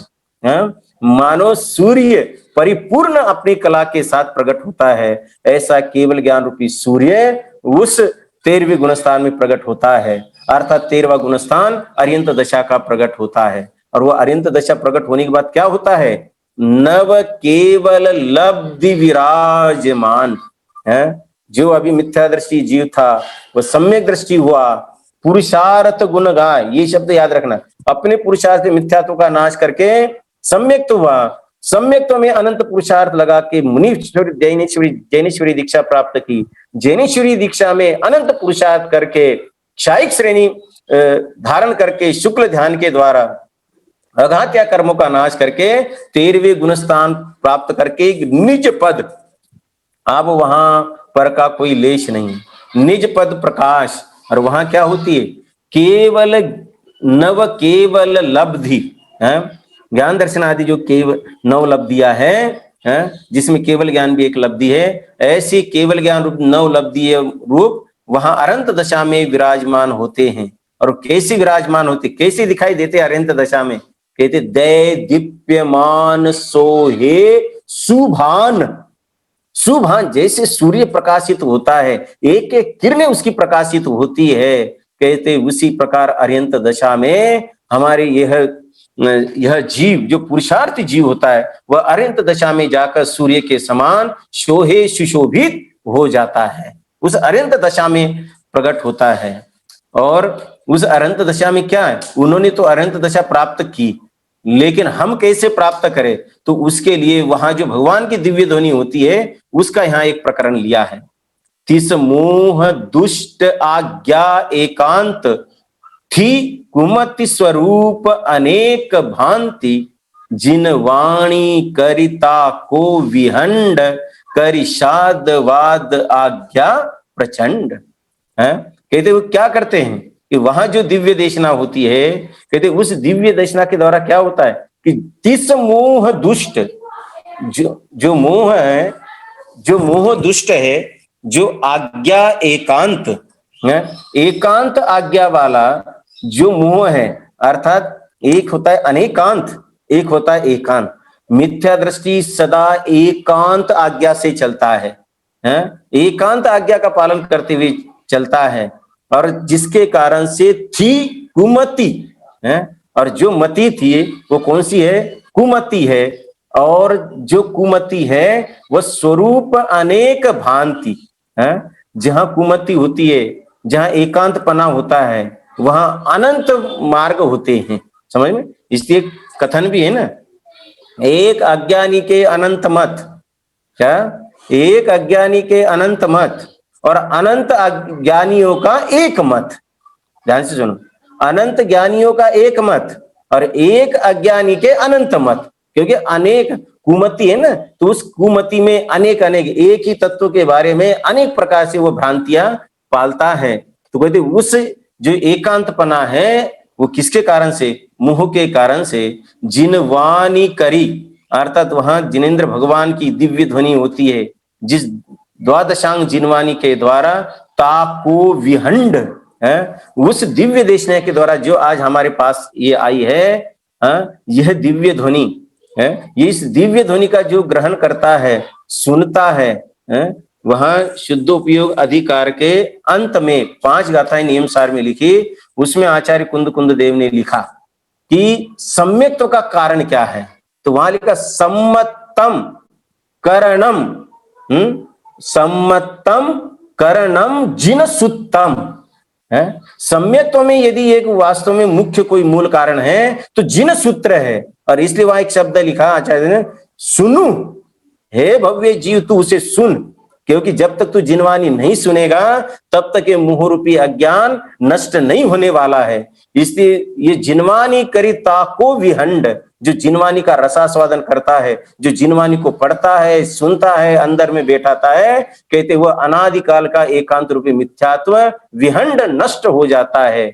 मानो सूर्य परिपूर्ण अपनी कला के साथ प्रकट होता है, ऐसा केवल ज्ञान रूपी सूर्य उस 13वें गुण स्थान में प्रकट होता है। अर्थात 13वां गुण स्थान अर्यंत दशा का प्रकट होता है। और वो अर्यंत दशा प्रकट होने के बाद क्या होता है? नव केवल लब्धि विराजमान है। जो अभी मिथ्या दृष्टि जीव था वो सम्यक दृष्टि हुआ, पुरुषार्थ गुण गाय। ये शब्द याद रखना, अपने पुरुषार्थ से मिथ्यात्व का नाश करके सम्यक तो हुआ। सम्यक्त्व में अनंत पुरुषार्थ लगा के मुनीश्वरी जैनेश्वरी दीक्षा प्राप्त की। जैनेश्वरी दीक्षा में अनंत पुरुषार्थ करके क्षायिक श्रेणी धारण करके शुक्ल ध्यान के द्वारा अघात्या कर्मों का नाश करके 13वें गुण स्थान प्राप्त करके निज पद, अब वहां पर का कोई लेश नहीं, निज पद प्रकाश। और वहां क्या होती है? केवल नव केवल लब्धि है, ज्ञान दर्शन आदि जो केवल 9 लब्धियां हैं, जिसमें केवल ज्ञान भी एक लब्धि है। ऐसी केवल ज्ञान रूप 9 लब्धि रूप वहां अनंत दशा में विराजमान होते हैं। और कैसे विराजमान होते, कैसे दिखाई देते अनंत दशा में? कहते दय दीप्यमान सोहे सुभान। सुभान जैसे सूर्य प्रकाशित होता है, एक एक किरणें उसकी प्रकाशित होती है, कहते उसी प्रकार अर्यंत दशा में हमारे यह जीव जो पुरुषार्थी जीव होता है वह अर्यंत दशा में जाकर सूर्य के समान शोहे सुशोभित हो जाता है, उस अर्यंत दशा में प्रकट होता है। और उस अनंत दशा में क्या है, उन्होंने तो अनंत दशा प्राप्त की, लेकिन हम कैसे प्राप्त करें, तो उसके लिए वहां जो भगवान की दिव्य ध्वनि होती है उसका यहाँ एक प्रकरण लिया है। तिस मोह दुष्ट आज्ञा एकांत थी कुमति स्वरूप अनेक भांति, जिन वाणी करिता को विहंड करिषाद वाद आज्ञा प्रचंड है। कहते वो क्या करते हैं कि वहां जो दिव्य देशना होती है, कहते उस दिव्य देशना के द्वारा क्या होता है कि तिस मोह दुष्ट, जो मोह है, जो मोह दुष्ट है, जो आज्ञा एकांत है, एकांत आज्ञा वाला जो मोह है, अर्थात एक होता है अनेकांत, एक होता है एकांत। मिथ्या दृष्टि सदा एकांत आज्ञा से चलता है, एकांत आज्ञा का पालन करते हुए चलता है, और जिसके कारण से थी कुमति है, और जो मति थी वो कौन सी है, कुमति है, और जो कुमति है वह स्वरूप अनेक भांति है। जहां कुमति होती है, जहां एकांत पना होता है, वहां अनंत मार्ग होते हैं, समझ में। इसलिए कथन भी है ना, एक अज्ञानी के अनंत मत, क्या, एक अज्ञानी के अनंत मत और अनंत ज्ञानियों का एक मत। ध्यान से सुनो, अनंत ज्ञानियों का एक मत और एक अज्ञानी के अनंत मत, क्योंकि अनेक कुमति है ना, तो उस कुमति में अनेक अनेक एक ही तत्व के बारे में अनेक प्रकार से वो भ्रांतियां पालता है। तो कहते उस जो एकांतपना है वो किसके कारण से, मोह के कारण से। जिन वाणी करी, अर्थात वहां जिनेंद्र भगवान की दिव्य ध्वनि होती है, जिस द्वादशांग जिनवाणी के द्वारा ताको विहंड है, उस दिव्य देशना के द्वारा जो आज हमारे पास ये आई है, यह दिव्य ध्वनि है, ये इस दिव्य ध्वनि का जो ग्रहण करता है, सुनता है, वहां शुद्धोपयोग अधिकार के अंत में 5 गाथाएं नियम सार में लिखी, उसमें आचार्य कुंद देव ने लिखा कि सम्यक्त्व का कारण क्या है, तो वहां लिखा सम्मतम करणम, सम्मतम करणम जिन सुत्तम है। सम्यक्त्व में यदि एक वास्तव में मुख्य कोई मूल कारण है तो जिन सूत्र है, और इसलिए वहां एक शब्द लिखा आचार्य ने, सुनु हे भव्य जीव तू उसे सुन, क्योंकि जब तक तू जिनवाणी नहीं सुनेगा तब तक ये मोह रूपी अज्ञान नष्ट नहीं होने वाला है। इसलिए ये जिनवाणी करिता को विहंड, जो जिनवाणी का रसास्वादन करता है, जो जिनवाणी को पढ़ता है, सुनता है, अंदर में बैठाता है, कहते वह अनादिकाल का एकांत रूपी मिथ्यात्व विहंड नष्ट हो जाता है।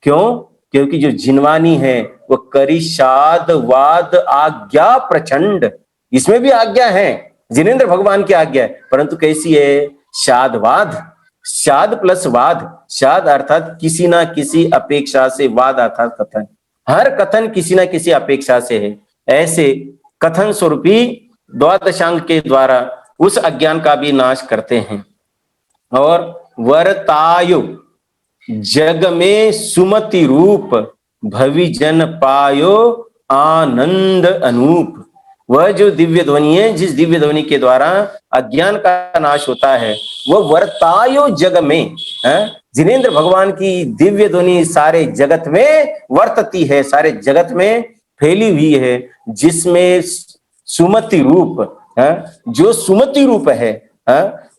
क्यों? क्योंकि जो जिनवाणी है वह करिषाद वाद आज्ञा प्रचंड, इसमें भी आज्ञा है, जिनेंद्र भगवान की आज्ञा है, परंतु कैसी है, शादवाद, शाद प्लस वाद, शाद अर्थात किसी ना किसी अपेक्षा से, वाद अर्थात कथन, हर कथन किसी ना किसी अपेक्षा से है। ऐसे कथन स्वरूपी द्वादशांग के द्वारा उस अज्ञान का भी नाश करते हैं। और वरतायो जग में सुमति रूप भविजन पायो आनंद अनूप, वह जो दिव्य ध्वनि है, जिस दिव्य ध्वनि के द्वारा अज्ञान का नाश होता है, वह वर्तायो जग में, जिनेंद्र भगवान की दिव्य ध्वनि सारे जगत में वर्तती है, सारे जगत में फैली हुई है, जिसमें सुमति रूप, जो सुमति रूप है,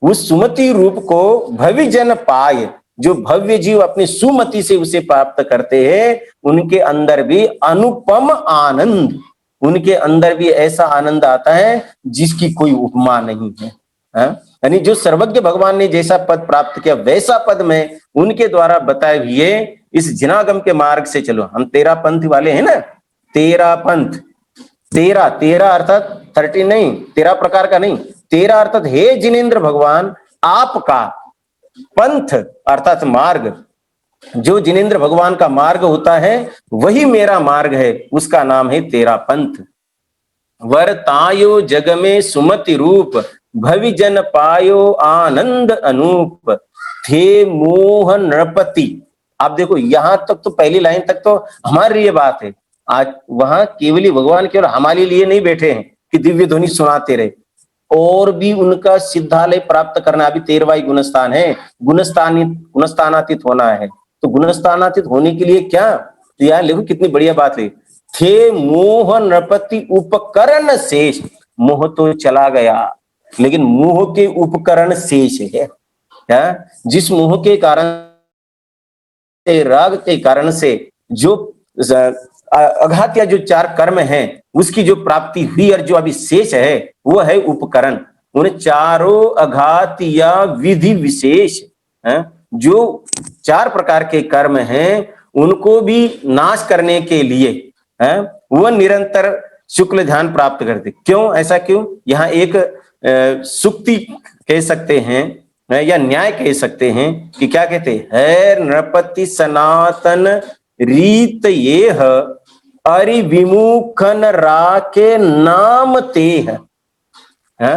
उस सुमति रूप को भविजन पाए, जो भव्य जीव अपनी सुमति से उसे प्राप्त करते हैं, उनके अंदर भी अनुपम आनंद, उनके अंदर भी ऐसा आनंद आता है जिसकी कोई उपमा नहीं है। यानी जो सर्वज्ञ भगवान ने जैसा पद प्राप्त किया वैसा पद में उनके द्वारा बताए हुए इस जिनागम के मार्ग से चलो। हम 13 पंथ वाले हैं ना, 13 पंथ, 13 अर्थात 13 नहीं, 13 प्रकार का नहीं, 13 अर्थात हे जिनेंद्र भगवान आपका पंथ अर्थात मार्ग, जो जिनेंद्र भगवान का मार्ग होता है वही मेरा मार्ग है, उसका नाम है 13 पंथ। वरतायो जग में सुमति रूप भवि जन पायो आनंद अनूप, थे मोह नृपति। आप देखो यहां तक तो पहली लाइन तक तो हमारे लिए बात है। आज वहां केवली भगवान केवल हमारे लिए नहीं बैठे हैं कि दिव्य ध्वनि सुनाते रहे, और भी उनका सिद्धालय प्राप्त करना। अभी 13वां गुणस्थान है, गुणस्थानातीत होना है। तो गुणस्थानातीत होने के लिए क्या, तो यार देखो कितनी बढ़िया बात है। थे मोह नृपति उपकरण शेष, मोह तो चला गया लेकिन मोह के उपकरण शेष है। जिस मोह के कारण, राग के कारण से जो अघात या जो 4 कर्म हैं उसकी जो प्राप्ति हुई और जो अभी शेष है वो है उपकरण। उन चारों अघात या विधि विशेष जो 4 प्रकार के कर्म हैं उनको भी नाश करने के लिए वह निरंतर शुक्ल ध्यान प्राप्त करते। क्यों, ऐसा क्यों? यहाँ एक सुक्ति कह सकते हैं या न्याय कह सकते हैं कि क्या कहते है, नृपति सनातन रीत ये अरि विमुखन राके नाम ते है।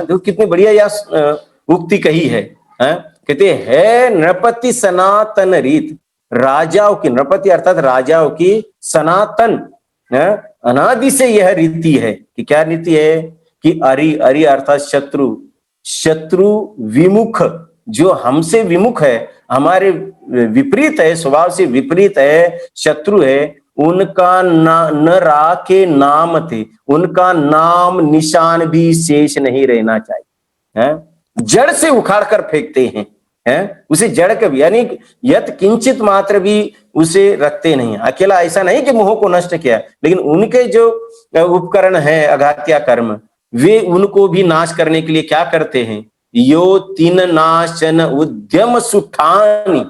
तो कितनी बढ़िया यह उक्ति कही है। कहते है नृपति सनातन रीत, राजाओं की, नृपति अर्थात राजाओं की, सनातन अनादि से यह रीति है कि क्या रीति है कि अरि अर्थात शत्रु, शत्रु विमुख, जो हमसे विमुख है, हमारे विपरीत है, स्वभाव से विपरीत है, शत्रु है, उनका न राके नाम थे, उनका नाम निशान भी शेष नहीं रहना चाहिए। जड़ से उखाड़ कर फेंकते हैं, उसे जड़ के, यानी यत किंचित मात्र भी उसे रखते नहीं। अकेला ऐसा नहीं कि मोह को नष्ट किया, लेकिन उनके जो उपकरण है अघात्या कर्म, वे उनको भी नाश करने के लिए क्या करते हैं, यो तीन नाशन उद्यम सुठानी,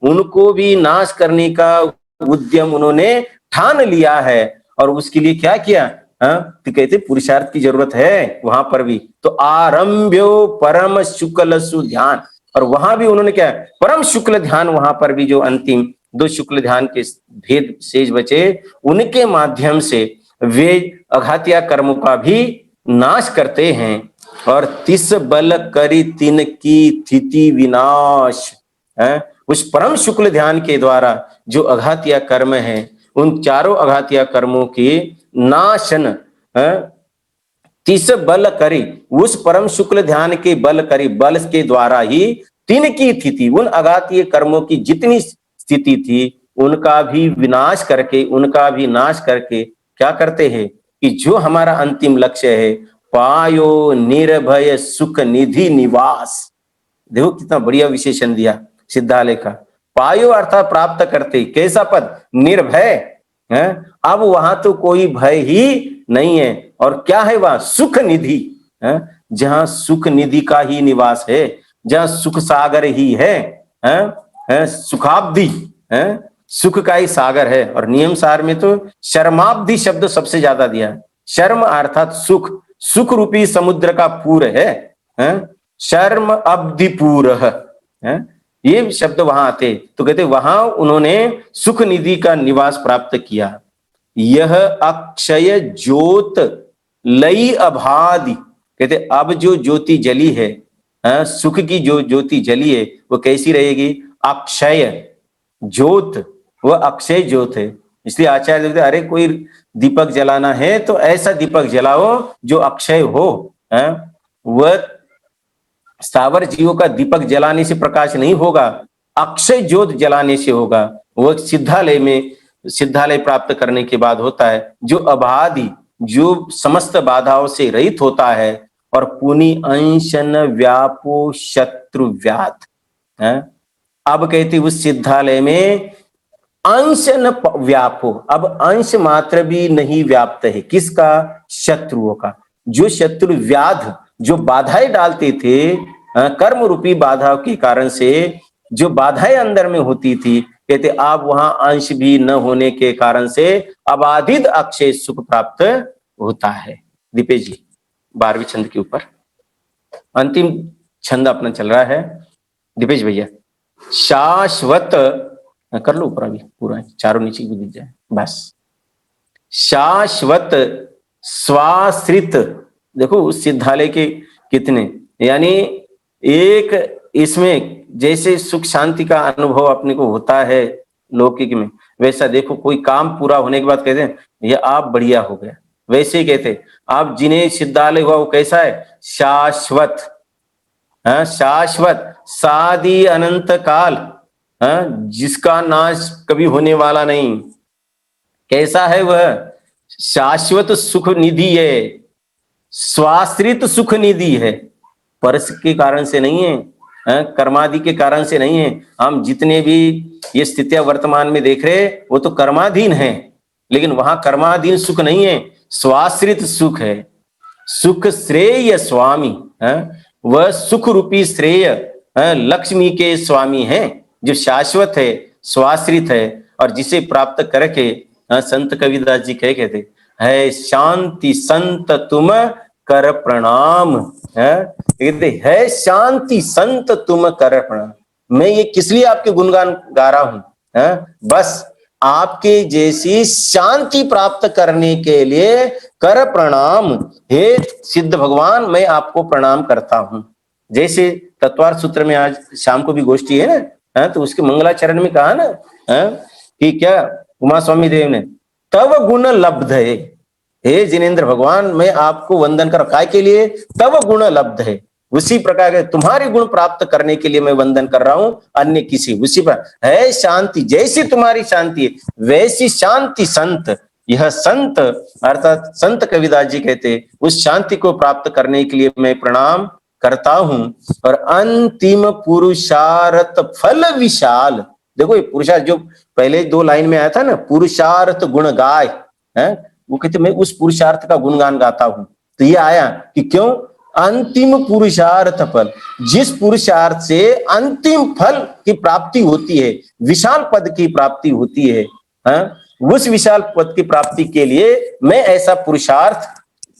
उनको भी नाश करने का उद्यम उन्होंने ठान लिया है। और उसके लिए क्या किया, तो कहते पुरुषार्थ की जरूरत है वहां पर भी। तो आरंभ्यो परम शुक्ल सुध्यान, और वहां भी उन्होंने क्या, परम शुक्ल ध्यान, वहां पर भी जो अंतिम 2 शुक्ल ध्यान के भेद शेष बचे, उनके माध्यम से वे अघातिया कर्मों का भी नाश करते हैं। और तिस बल करी तिन की स्थिति विनाश, उस परम शुक्ल ध्यान के द्वारा जो अघातिया कर्म है, उन चारों अघातिया कर्मों के नाशन तिस बल करी, उस परम शुक्ल ध्यान के बल करी, बल के द्वारा ही तीन की स्थिति, उन अघातीय कर्मों की जितनी स्थिति थी उनका भी विनाश करके, उनका भी नाश करके क्या करते हैं कि जो हमारा अंतिम लक्ष्य है, पायो निर्भय सुख निधि निवास। देखो कितना बढ़िया विशेषण दिया सिद्धालय का। पायो अर्थात प्राप्त करते, कैसा पद, निर्भय है। अब वहां तो कोई भय ही नहीं है, और क्या है वहां, सुख निधि है, जहां सुख निधि का ही निवास है, जहां सुख सागर ही है, सुखाब्दी है, सुख का ही सागर है। और नियम सार में तो शर्माब्दी शब्द सबसे ज्यादा दिया है। शर्म अर्थात सुख, सुख रूपी समुद्र का पूर है, शर्म अब्धि पूर है, ये शब्द वहां आते। तो कहते वहां उन्होंने सुख निधि का निवास प्राप्त किया। यह अक्षय ज्योत लई अभादि, कहते अब जो ज्योति जली है, सुख की जो ज्योति जली है वो कैसी रहेगी, अक्षय ज्योत, वह अक्षय ज्योत है। इसलिए आचार्य कहते अरे कोई दीपक जलाना है तो ऐसा दीपक जलाओ जो अक्षय हो। वह स्थावर जीवों का दीपक जलाने से प्रकाश नहीं होगा, अक्षय ज्योत जलाने से होगा। वह सिद्धालय में, सिद्धालय प्राप्त करने के बाद होता है, जो अबाधि, जो समस्त बाधाओं से रहित होता है। और पुनि अंशन व्यापो शत्रु व्याध, अब कहती उस सिद्धालय में अंश न व्यापो, अब अंश मात्र भी नहीं व्याप्त है, किसका, शत्रुओं का। जो शत्रु व्याध, जो बाधाएं डालते थे, कर्म रूपी बाधाओं के कारण से जो बाधाएं अंदर में होती थी, कहते अब वहां अंश भी न होने के कारण से अबाधित अक्षय सुख प्राप्त होता है। दीपेश जी 12वें छंद के ऊपर अंतिम छंद अपना चल रहा है। दीपेश भैया, शाश्वत कर लो ऊपर, अभी पूरा चारों नीचे भी दिख जाए बस। शाश्वत स्वाश्रित, देखो उस सिद्धालय के कितने यानी एक इसमें जैसे सुख शांति का अनुभव अपने को होता है लौकिक में, वैसा देखो कोई काम पूरा होने के बाद कहते हैं ये आप बढ़िया हो गया, वैसे ही कहते आप जिन्हें सिद्धालय हुआ वो कैसा है, शाश्वत, शाश्वत सादि अनंत काल, जिसका नाश कभी होने वाला नहीं। कैसा है वह, शाश्वत सुख निधि है, स्वाश्रित सुख निधि है, परस के कारण से नहीं है, कर्मादि के कारण से नहीं है। हम जितने भी ये स्थितियां वर्तमान में देख रहे वो तो कर्माधीन है, लेकिन वहां कर्माधीन सुख नहीं है, स्वाश्रित सुख है। सुख श्रेय स्वामी, वह सुख रूपी श्रेय लक्ष्मी के स्वामी हैं, जो शाश्वत है, स्वाश्रित है, और जिसे प्राप्त करके संत कबीरदास जी कह कहते है शांति संत तुम कर प्रणाम, कहते है शांति संत तुम कर प्रणाम। मैं ये किस लिए आपके गुणगान गा रहा हूं, बस आपके जैसी शांति प्राप्त करने के लिए कर प्रणाम, हे सिद्ध भगवान मैं आपको प्रणाम करता हूं। जैसे तत्वार्थ सूत्र में आज शाम को भी गोष्ठी है ना, तो उसके मंगलाचरण में कहा ना कि क्या उमा स्वामी देव ने, तव गुण लब्ध है, हे जिनेन्द्र भगवान मैं आपको वंदन कर, काय के लिए, तव गुण लब्ध है, उसी प्रकार के तुम्हारे गुण प्राप्त करने के लिए मैं वंदन कर रहा हूं, अन्य किसी, उसी पर है शांति, जैसी तुम्हारी शांति है वैसी शांति संत, यह संत अर्थात संत कबीरदास जी कहते उस शांति को प्राप्त करने के लिए मैं प्रणाम करता हूं। और अंतिम पुरुषार्थ फल विशाल, देखो ये पुरुषार्थ जो पहले 2 लाइन में आया था ना, पुरुषार्थ गुण गाय, वो कहते मैं उस पुरुषार्थ का गुणगान गाता हूं। तो ये आया कि क्यों, अंतिम पुरुषार्थ फल, जिस पुरुषार्थ से अंतिम फल की प्राप्ति होती है, विशाल पद की प्राप्ति होती है, उस विशाल पद की प्राप्ति के लिए मैं ऐसा पुरुषार्थ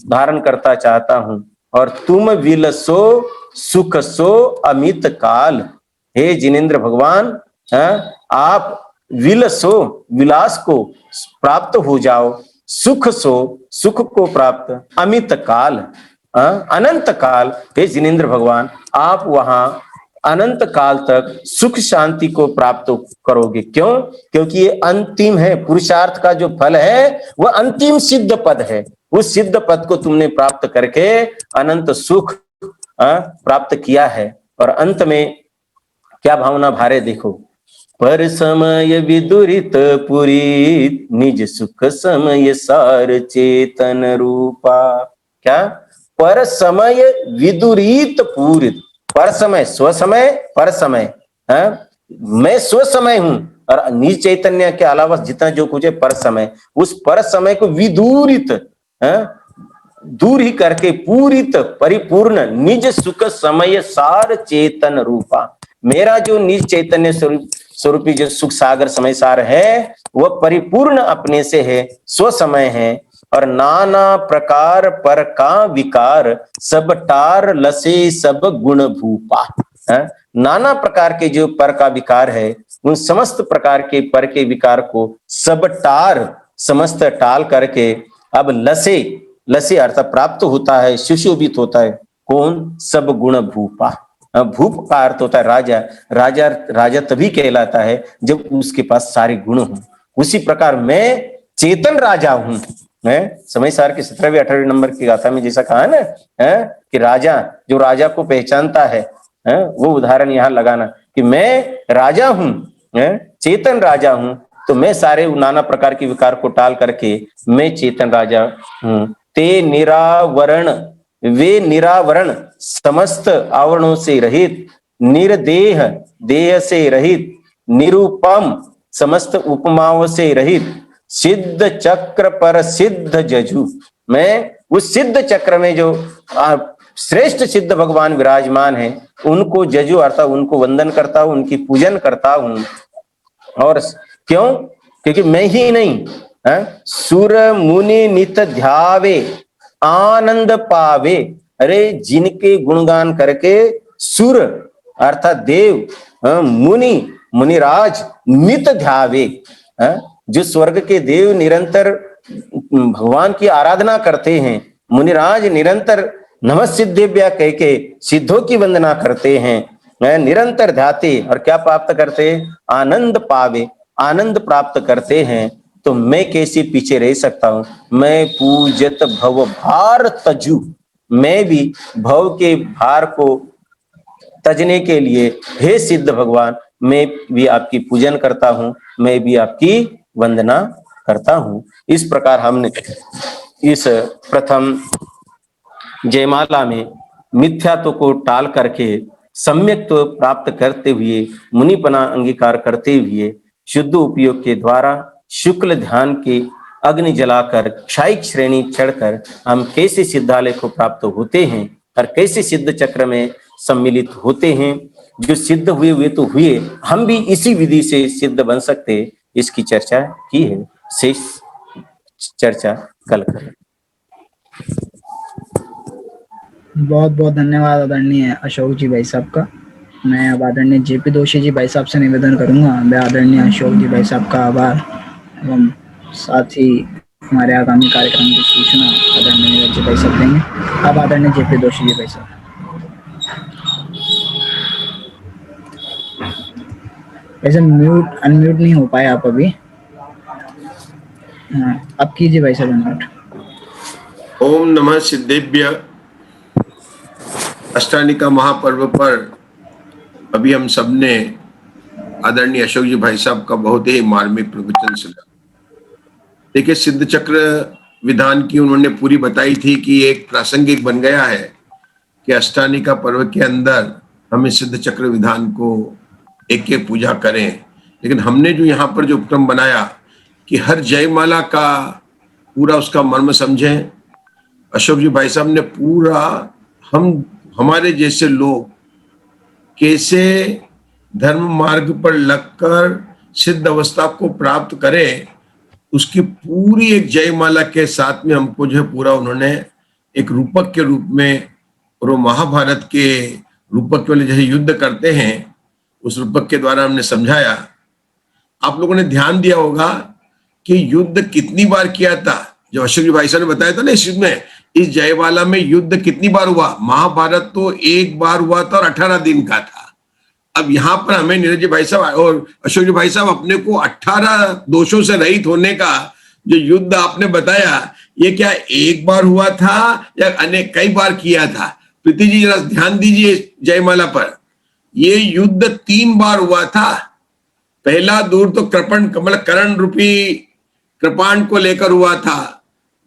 धारण करता चाहता हूं। और तुम विलसो सुख सो अमित काल, हे जिनेन्द्र भगवान आप विलसो, विलास को प्राप्त हो जाओ, सुख सो, सुख को प्राप्त, अमित काल, अनंत काल, हे जिनेन्द्र भगवान आप वहां अनंत काल तक सुख शांति को प्राप्त करोगे। क्यों, क्योंकि ये अंतिम है, पुरुषार्थ का जो फल है वह अंतिम सिद्ध पद है, उस सिद्ध पद को तुमने प्राप्त करके अनंत सुख प्राप्त किया है। और अंत में क्या भावना भारे देखो, पर समय विदुरित पुरी निज सुख समय सार चेतन रूपा, क्या, पर समय विदुरित पूरित, पर समय स्वसमय, पर समय मैं स्वसमय हूं, और निज चैतन्य के अलावा जितना जो कुछ है पर समय, उस पर समय को विदूरित दूर ही करके पूरित परिपूर्ण निज सुख समय सार चेतन रूपा, मेरा जो निज चैतन्य स्वरूपी जो सुख सागर समय सार है वह परिपूर्ण अपने से है, स्वसमय है, और नाना प्रकार पर का विकार सब टार लसे सब गुण भूपा, नाना प्रकार के जो पर का विकार है उन समस्त प्रकार के पर के विकार को सब टार समस्त टाल करके अब लसे, लसे अर्थात प्राप्त होता है, सुशोभित होता है, कौन, सब गुण भूपा, भूप का अर्थ होता है राजा, राजा राजा तभी कहलाता है जब उसके पास सारे गुण हों। उसी प्रकार मैं चेतन राजा हूं, समय सार के 17वें 18वें नंबर की गाथा में जैसा कहा ना कि राजा जो राजा को पहचानता है, वो उदाहरण यहाँ लगाना कि मैं राजा हूं, चेतन राजा हूं, तो मैं सारे नाना प्रकार के विकार को टाल करके मैं चेतन राजा हूं। ते निरावरण, वे निरावरण समस्त आवरणों से रहित, निर्देह देह से रहित, निरूपम समस्त उपमाओं से रहित, सिद्ध चक्र पर सिद्ध जजु, मैं उस सिद्ध चक्र में जो श्रेष्ठ सिद्ध भगवान विराजमान है उनको जजु अर्थात उनको वंदन करता हूं, उनकी पूजन करता हूं। और क्यों, क्योंकि मैं ही नहीं, सुर मुनि नित ध्यावे आनंद पावे, अरे जिनके गुणगान करके सुर अर्थात देव, मुनि मुनिराज नित ध्यावे, जो स्वर्ग के देव निरंतर भगवान की आराधना करते हैं, मुनिराज निरंतर नमः सिद्धेभ्य कह के सिद्धों की वंदना करते हैं, निरंतर ध्याते और क्या प्राप्त करते हैं? आनंद पावे, आनंद प्राप्त करते हैं। तो मैं कैसे पीछे रह सकता हूं? मैं पूजत भव भार तजू, मैं भी भव के भार को तजने के लिए हे सिद्ध भगवान मैं भी आपकी पूजन करता हूं, मैं भी आपकी वंदना करता हूं। इस प्रकार हमने इस प्रथम जयमाला में मिथ्यात्व को टाल करके सम्यक्त्व प्राप्त करते हुए, मुनिपना अंगीकार करते हुए, शुद्ध उपयोग के द्वारा शुक्ल ध्यान के अग्नि जलाकर क्षायिक श्रेणी चढ़कर हम कैसे सिद्धालय को प्राप्त होते हैं और कैसे सिद्ध चक्र में सम्मिलित होते हैं। जो सिद्ध हुए वे तो हुए, हम भी इसी विधि से सिद्ध बन सकते, इसकी चर्चा की है। शेष चर्चा कल करें। बहुत बहुत धन्यवाद आदरणीय अशोक जी भाई साहब का। मैं अब आदरणीय जेपी दोषी जी भाई साहब से निवेदन करूंगा, मैं आदरणीय अशोक जी भाई साहब का आभार एवं साथ ही हमारे आगामी कार्यक्रम की सूचना आदरणीय नीरज जी भाई साहब देंगे। अब आदरणीय जेपी दोषी जी भाई साहब। वैसे म्यूट अनम्यूट नहीं हो पाए आप अभी, अब कीजिए भाई साहब अनम्यूट। ओम नमः सिद्धेभ्य। अष्टानिका महापर्व पर अभी हम सबने आदरणीय अशोक जी भाई साहब का बहुत ही मार्मिक प्रवचन सुना। देखिए, सिद्ध चक्र विधान की उन्होंने पूरी बताई थी कि एक प्रासंगिक बन गया है कि अष्टानिका पर्व के अंदर हमें सिद्ध चक्र विधान को एक एक पूजा करें। लेकिन हमने जो यहाँ पर जो उपक्रम बनाया कि हर जयमाला का पूरा उसका मर्म समझें। अशोक जी भाई साहब ने पूरा हमारे जैसे लोग कैसे धर्म मार्ग पर लगकर सिद्ध अवस्था को प्राप्त करें, उसकी पूरी एक जयमाला के साथ में हमको जो है पूरा उन्होंने एक रूपक के रूप में, और वो महाभारत के रूपक वाले जैसे युद्ध करते हैं उस रूपक के द्वारा हमने समझाया। आप लोगों ने ध्यान दिया होगा कि युद्ध कितनी बार किया था। जो अशोक जी भाई साहब ने बताया था ना, इस युद्ध में, इस जयमाला में युद्ध कितनी बार हुआ। महाभारत तो एक बार हुआ था और 18 दिन का था। अब यहाँ पर हमें नीरज जी भाई साहब और अशोक जी भाई साहब अपने को 18 दोषों से रहित होने का जो युद्ध आपने बताया, ये क्या एक बार हुआ था या अनेक कई बार किया था? प्रीति जी जरा ध्यान दीजिए जयमाला पर। ये युद्ध 3 बार हुआ था। पहला दूर तो करण रूपी कृपाण को लेकर हुआ था।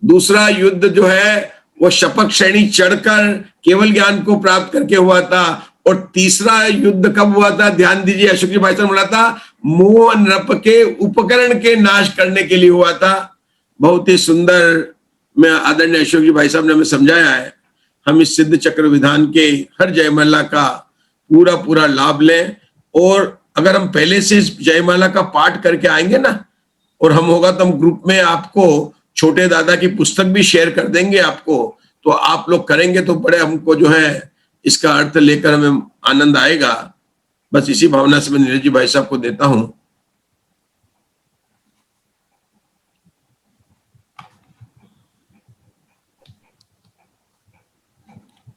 दूसरा युद्ध जो है वो शपथ श्रेणी चढ़कर केवल ज्ञान को प्राप्त करके हुआ था। और तीसरा युद्ध कब हुआ था? ध्यान दीजिए, अशोक जी भाई साहब ने बोला था मोह नृप के उपकरण के नाश करने के लिए हुआ था। बहुत ही सुंदर में आदरणीय अशोक जी भाई साहब ने हमें समझाया है। हम इस सिद्ध चक्र विधान के हर जयमाला का पूरा पूरा लाभ लें। और अगर हम पहले से इस जयमाला का पाठ करके आएंगे ना, और हम होगा तो हम ग्रुप में आपको छोटे दादा की पुस्तक भी शेयर कर देंगे आपको, तो आप लोग करेंगे तो बड़े हमको जो है इसका अर्थ लेकर हमें आनंद आएगा। बस इसी भावना से मैं नीरज जी भाई साहब को देता हूं।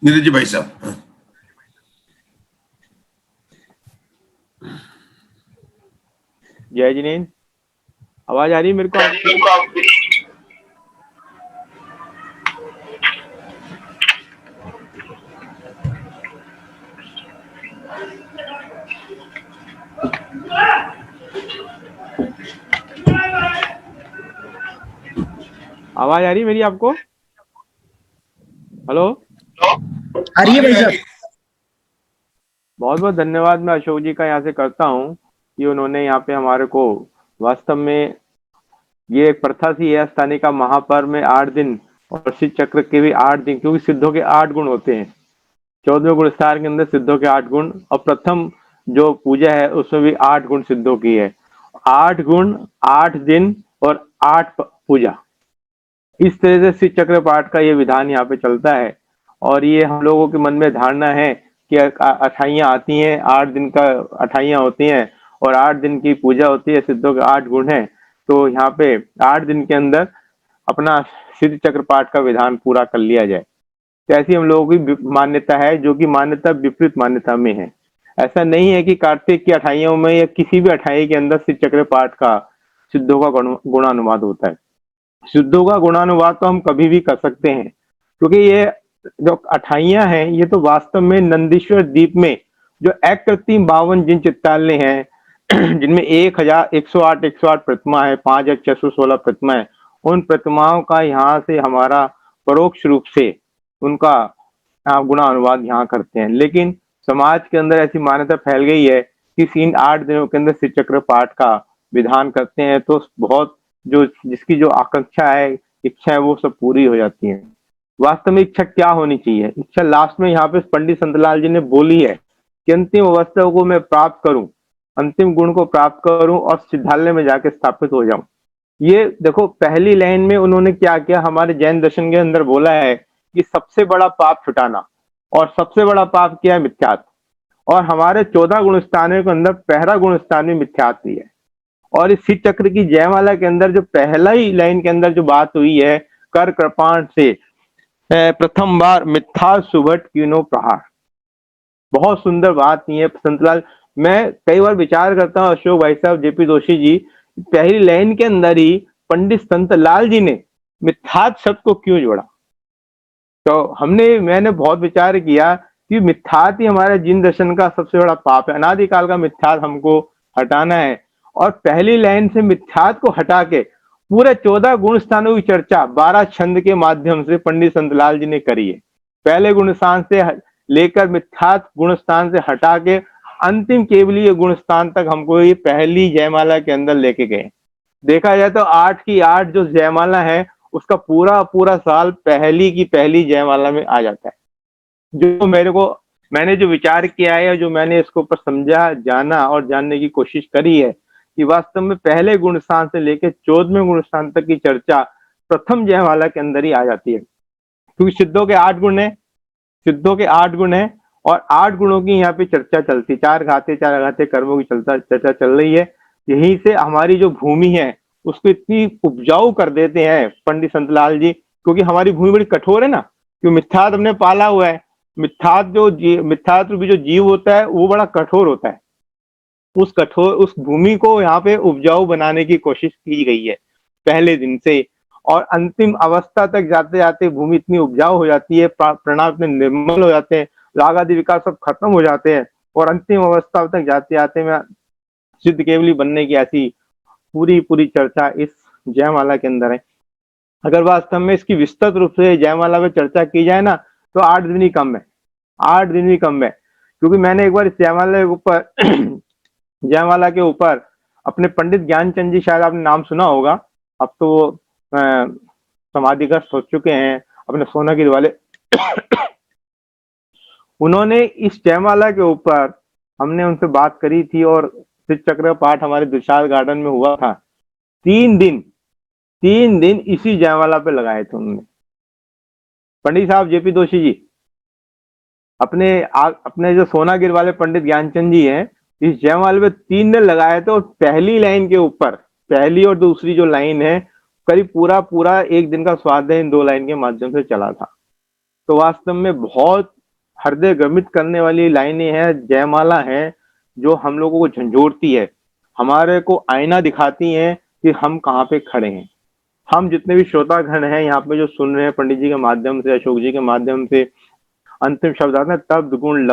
नीरज जी भाई साहब। जय जिनेन्द्र, आवाज आ रही है मेरे को? आवाज आ रही है मेरी आपको? हेलो, आ रही है भाई साहब। बहुत बहुत धन्यवाद मैं अशोक जी का यहाँ से करता हूँ कि उन्होंने यहाँ पे हमारे को वास्तव में ये एक प्रथा सी है अष्टानिका महापर्व में 8 दिन और सिद्ध चक्र के भी 8 दिन, क्योंकि सिद्धों के 8 गुण होते हैं। 14वें गुण स्टार के अंदर सिद्धों के 8 गुण, और प्रथम जो पूजा है उसमें भी 8 गुण सिद्धों की है। 8 गुण, 8 दिन और 8 पूजा, इस तरह से सिद्ध चक्र पाठ का ये विधान यहाँ पे चलता है। और ये हम लोगों के मन में धारणा है कि अठाइयाँ आती हैं, 8 दिन का अठाइयाँ होती हैं और 8 दिन की पूजा होती है, सिद्धों के 8 गुण हैं। तो यहाँ पे 8 दिन के अंदर अपना सिद्ध चक्र पाठ का विधान पूरा कर लिया जाए। तो ऐसी हम लोगों की मान्यता है, जो कि मान्यता विपरीत मान्यता में है। ऐसा नहीं है कि कार्तिक की अठाइयों में या किसी भी अठाई के अंदर शिव चक्र पाठ का सिद्धों का गुणानुवाद होता है। सिद्धों का गुणानुवाद तो हम कभी भी कर सकते हैं, क्योंकि ये जो अठाइयां हैं ये तो वास्तव में नंदीश्वर द्वीप में जो अकृत्रिम 52 जिन चित्तालय हैं जिनमें 1,108 प्रतिमा है, 5,616 प्रतिमा है, उन प्रतिमाओं का यहाँ से हमारा परोक्ष रूप से उनका गुणा अनुवाद यहाँ करते हैं। लेकिन समाज के अंदर ऐसी मान्यता फैल गई है कि इन 8 दिनों के अंदर शिव चक्र पाठ का विधान करते हैं तो बहुत जो जिसकी जो आकांक्षा है, इच्छा है, वो सब पूरी हो जाती है। वास्तव में इच्छा क्या होनी चाहिए? इच्छा लास्ट में यहाँ पे पंडित संतलाल जी ने बोली है कि अंतिम अवस्था को मैं प्राप्त करूं, अंतिम गुण को प्राप्त करूं और सिद्धालय में जाके स्थापित हो जाऊं। ये देखो पहली लाइन में उन्होंने क्या किया, हमारे जैन दर्शन के अंदर बोला है कि सबसे बड़ा पाप छुटाना, और सबसे बड़ा पाप क्या है? मिथ्यात्व। और हमारे 14 गुण स्थानों के अंदर पहला गुण स्थान भी मिथ्यात्व ही है। और इस शिव चक्र की जयमाला के अंदर जो पहला ही लाइन के अंदर जो बात हुई है, कर कृपाण से प्रथम बार मिथ्या सुभट कीनो प्रहार, बहुत सुंदर बात नहीं है संतलाल। मैं कई बार विचार करता हूँ अशोक भाई साहब, जेपी जोशी जी, पहली लाइन के अंदर ही पंडित संतलाल जी ने मिथ्यात्व शब्द को क्यों जोड़ा? तो मैंने बहुत विचार किया कि मिथ्यात्व ही हमारे जिन दर्शन का सबसे बड़ा पाप है। अनादिकाल का मिथ्यात्व हमको हटाना है, और पहली लाइन से मिथ्यात्व को हटा के पूरे 14 गुण स्थानों की चर्चा 12 छंद के माध्यम से पंडित संतलाल जी ने करी है। पहले गुण स्थान से लेकर मिथ्यात्व गुण स्थान से हटा के अंतिम केवलीय गुण स्थान तक हमको ये पहली जयमाला के अंदर लेके गए। देखा जाए तो 8 की 8 जो जयमाला है उसका पूरा पूरा साल पहली की पहली जयमाला में आ जाता है। जो मैंने जो विचार किया है, जो मैंने इसको ऊपर समझा, जाना और जानने की कोशिश करी है कि वास्तव में पहले गुण स्थान से लेकर 14वें गुण स्थान तक की चर्चा प्रथम जयमाला के अंदर ही आ जाती है। क्योंकि सिद्धों के 8 गुण है, सिद्धों के 8 गुण है, और 8 गुणों की यहाँ पे चर्चा चलती, 4 घाते कर्मों की चर्चा चल रही है। यहीं से हमारी जो भूमि है उसको इतनी उपजाऊ कर देते हैं पंडित संतलाल जी, क्योंकि हमारी भूमि बड़ी कठोर है ना, क्योंकि मिथ्यात्व हमने पाला हुआ है। मिथ्यात्व भी जो जीव होता है वो बड़ा कठोर होता है। उस भूमि को यहाँ पे उपजाऊ बनाने की कोशिश की गई है पहले दिन से, और अंतिम अवस्था तक जाते जाते भूमि इतनी उपजाऊ हो जाती है, प्रणाम इतने निर्मल हो जाते हैं, राग आदि विकार सब खत्म हो जाते हैं, और अंतिम अवस्था तक जाते जाते में सिद्ध केवली बनने की ऐसी पूरी चर्चा इस जयमाला के अंदर है। अगर वास्तव में इसकी विस्तृत रूप से जयमाला में चर्चा की जाए ना तो 8 दिन ही कम है, 8 दिन ही कम है। क्योंकि मैंने एक बार इस जयमाला के ऊपर अपने पंडित ज्ञानचंद जी, शायद आपने नाम सुना होगा, अब तो वो समाधिग्रस्त हो चुके हैं, अपने सोनागिर वाले उन्होंने इस जयमाला के ऊपर, हमने उनसे बात करी थी और शिव चक्र पाठ हमारे दुशाल गार्डन में हुआ था। 3 दिन इसी जयमाला पे लगाए थे उन्होंने। पंडित साहब जेपी जोशी जी अपने जो सोनागिर वाले पंडित ज्ञानचंद जी हैं, इस जयमाला पे 3 दिन लगाए थे, और पहली लाइन के ऊपर, पहली और दूसरी जो लाइन है, करीब पूरा 1 दिन का स्वाध्याय इन 2 लाइन के माध्यम से चला था। तो वास्तव में बहुत हृदय गमित करने वाली लाइनें हैं, जयमाला है, जो हम लोगों को झंझोड़ती है, हमारे को आईना दिखाती हैं कि हम कहाँ पे खड़े हैं। हम जितने भी श्रोतागण हैं यहाँ पे जो सुन रहे हैं पंडित जी के माध्यम से, अशोक जी के माध्यम से, अंतिम शब्द आते हैं तब्द गुण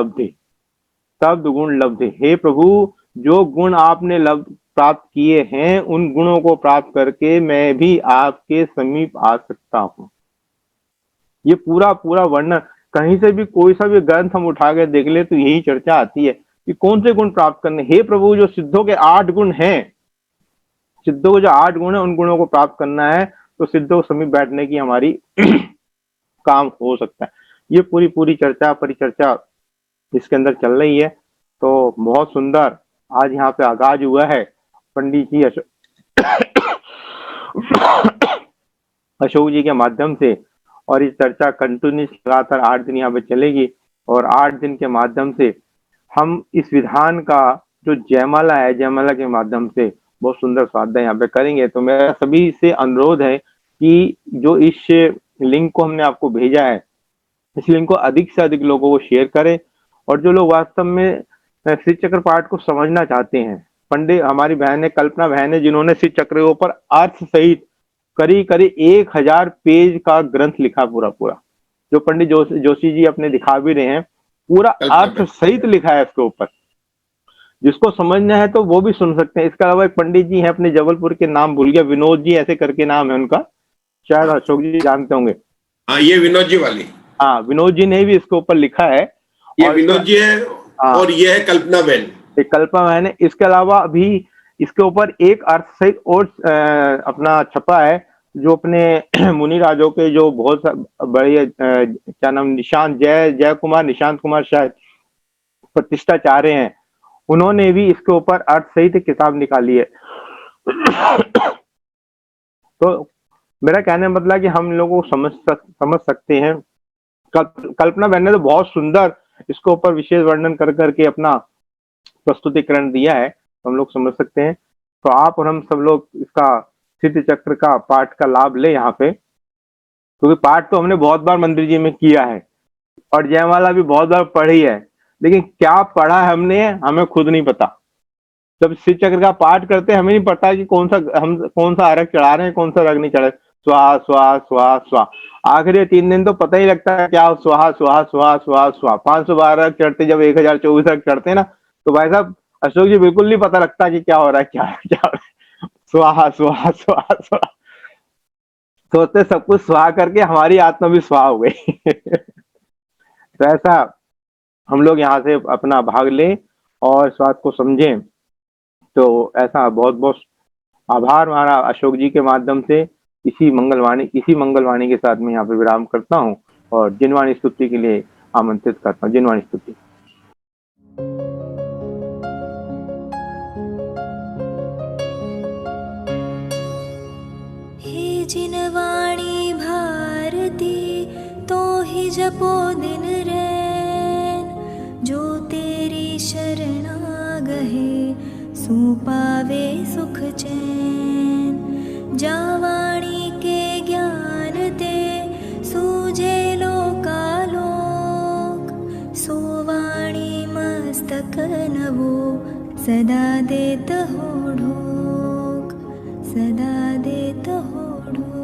लब्धे। हे प्रभु, जो गुण आपने प्राप्त किए हैं उन गुणों को प्राप्त करके मैं भी आपके समीप आ सकता हूँ। ये पूरा वर्णन, कहीं से भी कोई सा भी ग्रंथ हम उठा के देख ले तो यही चर्चा आती है कि कौन से गुण प्राप्त करने। हे प्रभु, जो सिद्धों के 8 गुण हैं, सिद्धों के जो 8 गुण है उन गुणों को प्राप्त करना है तो सिद्धों के समीप बैठने की हमारी काम हो सकता है। ये पूरी चर्चा परिचर्चा इसके अंदर चल रही है। तो बहुत सुंदर आज यहाँ पे आगाज हुआ है पंडित जी अशोक जी के माध्यम से, और इस चर्चा कंटिन्यूस लगातार 8 दिन यहाँ पे चलेगी, और 8 दिन के माध्यम से हम इस विधान का जो जयमाला है, जयमाला के माध्यम से बहुत सुंदर स्वाध्याय यहाँ पे करेंगे। तो मेरा सभी से अनुरोध है कि जो इस लिंक को हमने आपको भेजा है इसलिए इनको अधिक से अधिक लोगों को शेयर करें। और जो लोग वास्तव में श्री चक्र पाठ को समझना चाहते हैं, पंडित हमारी बहन है, कल्पना बहन है, जिन्होंने श्री चक्र के ऊपर अर्थ सहित करीब करीब 1000 पेज का ग्रंथ लिखा पूरा, जो पंडित जोशी जी अपने दिखा भी रहे हैं, पूरा अर्थ सहित लिखा है इसके ऊपर। जिसको समझना है तो वो भी सुन सकते हैं। इसके अलावा एक पंडित जी हैं अपने जबलपुर के, नाम भूल गया, विनोद जी ऐसे करके नाम है उनका, शायद अशोक जी जानते होंगे। हाँ, ये विनोद जी वाली। हाँ, विनोद जी ने भी इसके ऊपर लिखा है। ये विनोद जी है। हाँ, और ये है कल्पना बहन। कल्पना बहन है। इसके अलावा अभी इसके ऊपर एक अर्थ सहित और अपना छपा है, जो अपने मुनि राजों के जो बहुत बड़े क्या नाम, निशांत जय कुमार, निशांत कुमार शायद प्रतिष्ठा चाह रहे हैं, उन्होंने भी इसके ऊपर अर्थ सहित किताब निकाली है। तो मेरा कहने का मतलब कि हम लोगों को समझ सकते हैं। कल्पना बहन ने तो बहुत सुंदर इसके ऊपर विशेष वर्णन कर करके अपना प्रस्तुतिकरण दिया है, हम लोग समझ सकते हैं। तो आप और हम सब लोग इसका सिद्ध चक्र का पाठ का लाभ ले यहाँ पे, क्योंकि पाठ तो हमने बहुत बार मंदिर जी में किया है और जयमाला भी बहुत बार पढ़ी है, लेकिन क्या पढ़ा है हमने हमें खुद नहीं पता। जब शिव चक्र का पाठ करते हैं हमें नहीं पता कि हम कौन सा अर्घ चढ़ा रहे हैं, कौन सा अर्घ नहीं चढ़ा। स्वाहा स्वाहा स्वाहा स्वाहा, आखिरी 3 दिन तो पता ही लगता है क्या स्वाहा स्वाहा स्वाहा स्वाहा स्वाहा। 512 अर्घ चढ़ते, जब 1024 अर्घ चढ़ते हैं ना, तो भाई साहब अशोक जी बिल्कुल नहीं पता लगता कि क्या हो रहा है, क्या हो रहा है। स्वाहा स्वाहा स्वाहा स्वाहा सोचते सब कुछ स्वाहा करके हमारी आत्मा भी स्वाहा हो गई। तो ऐसा हम लोग यहाँ से अपना भाग लें और इस बात को समझें। तो ऐसा बहुत बहुत आभार हमारा अशोक जी के माध्यम से। इसी मंगलवाणी के साथ मैं यहाँ पे विराम करता हूँ और जिनवाणी स्तुति के लिए आमंत्रित करता हूँ। जिनवाणी स्तुति। हे जिनवाणी भारती, तो ही जपो दिन रैन, जो तेरी शरणा गहे, सो पावे सुख चैन। जावाणी के ज्ञान ते, सूझे लोकालोक, सोवाणी मस्तक नवो, सदा देत हो ढोक, सदा देत हो ढोक।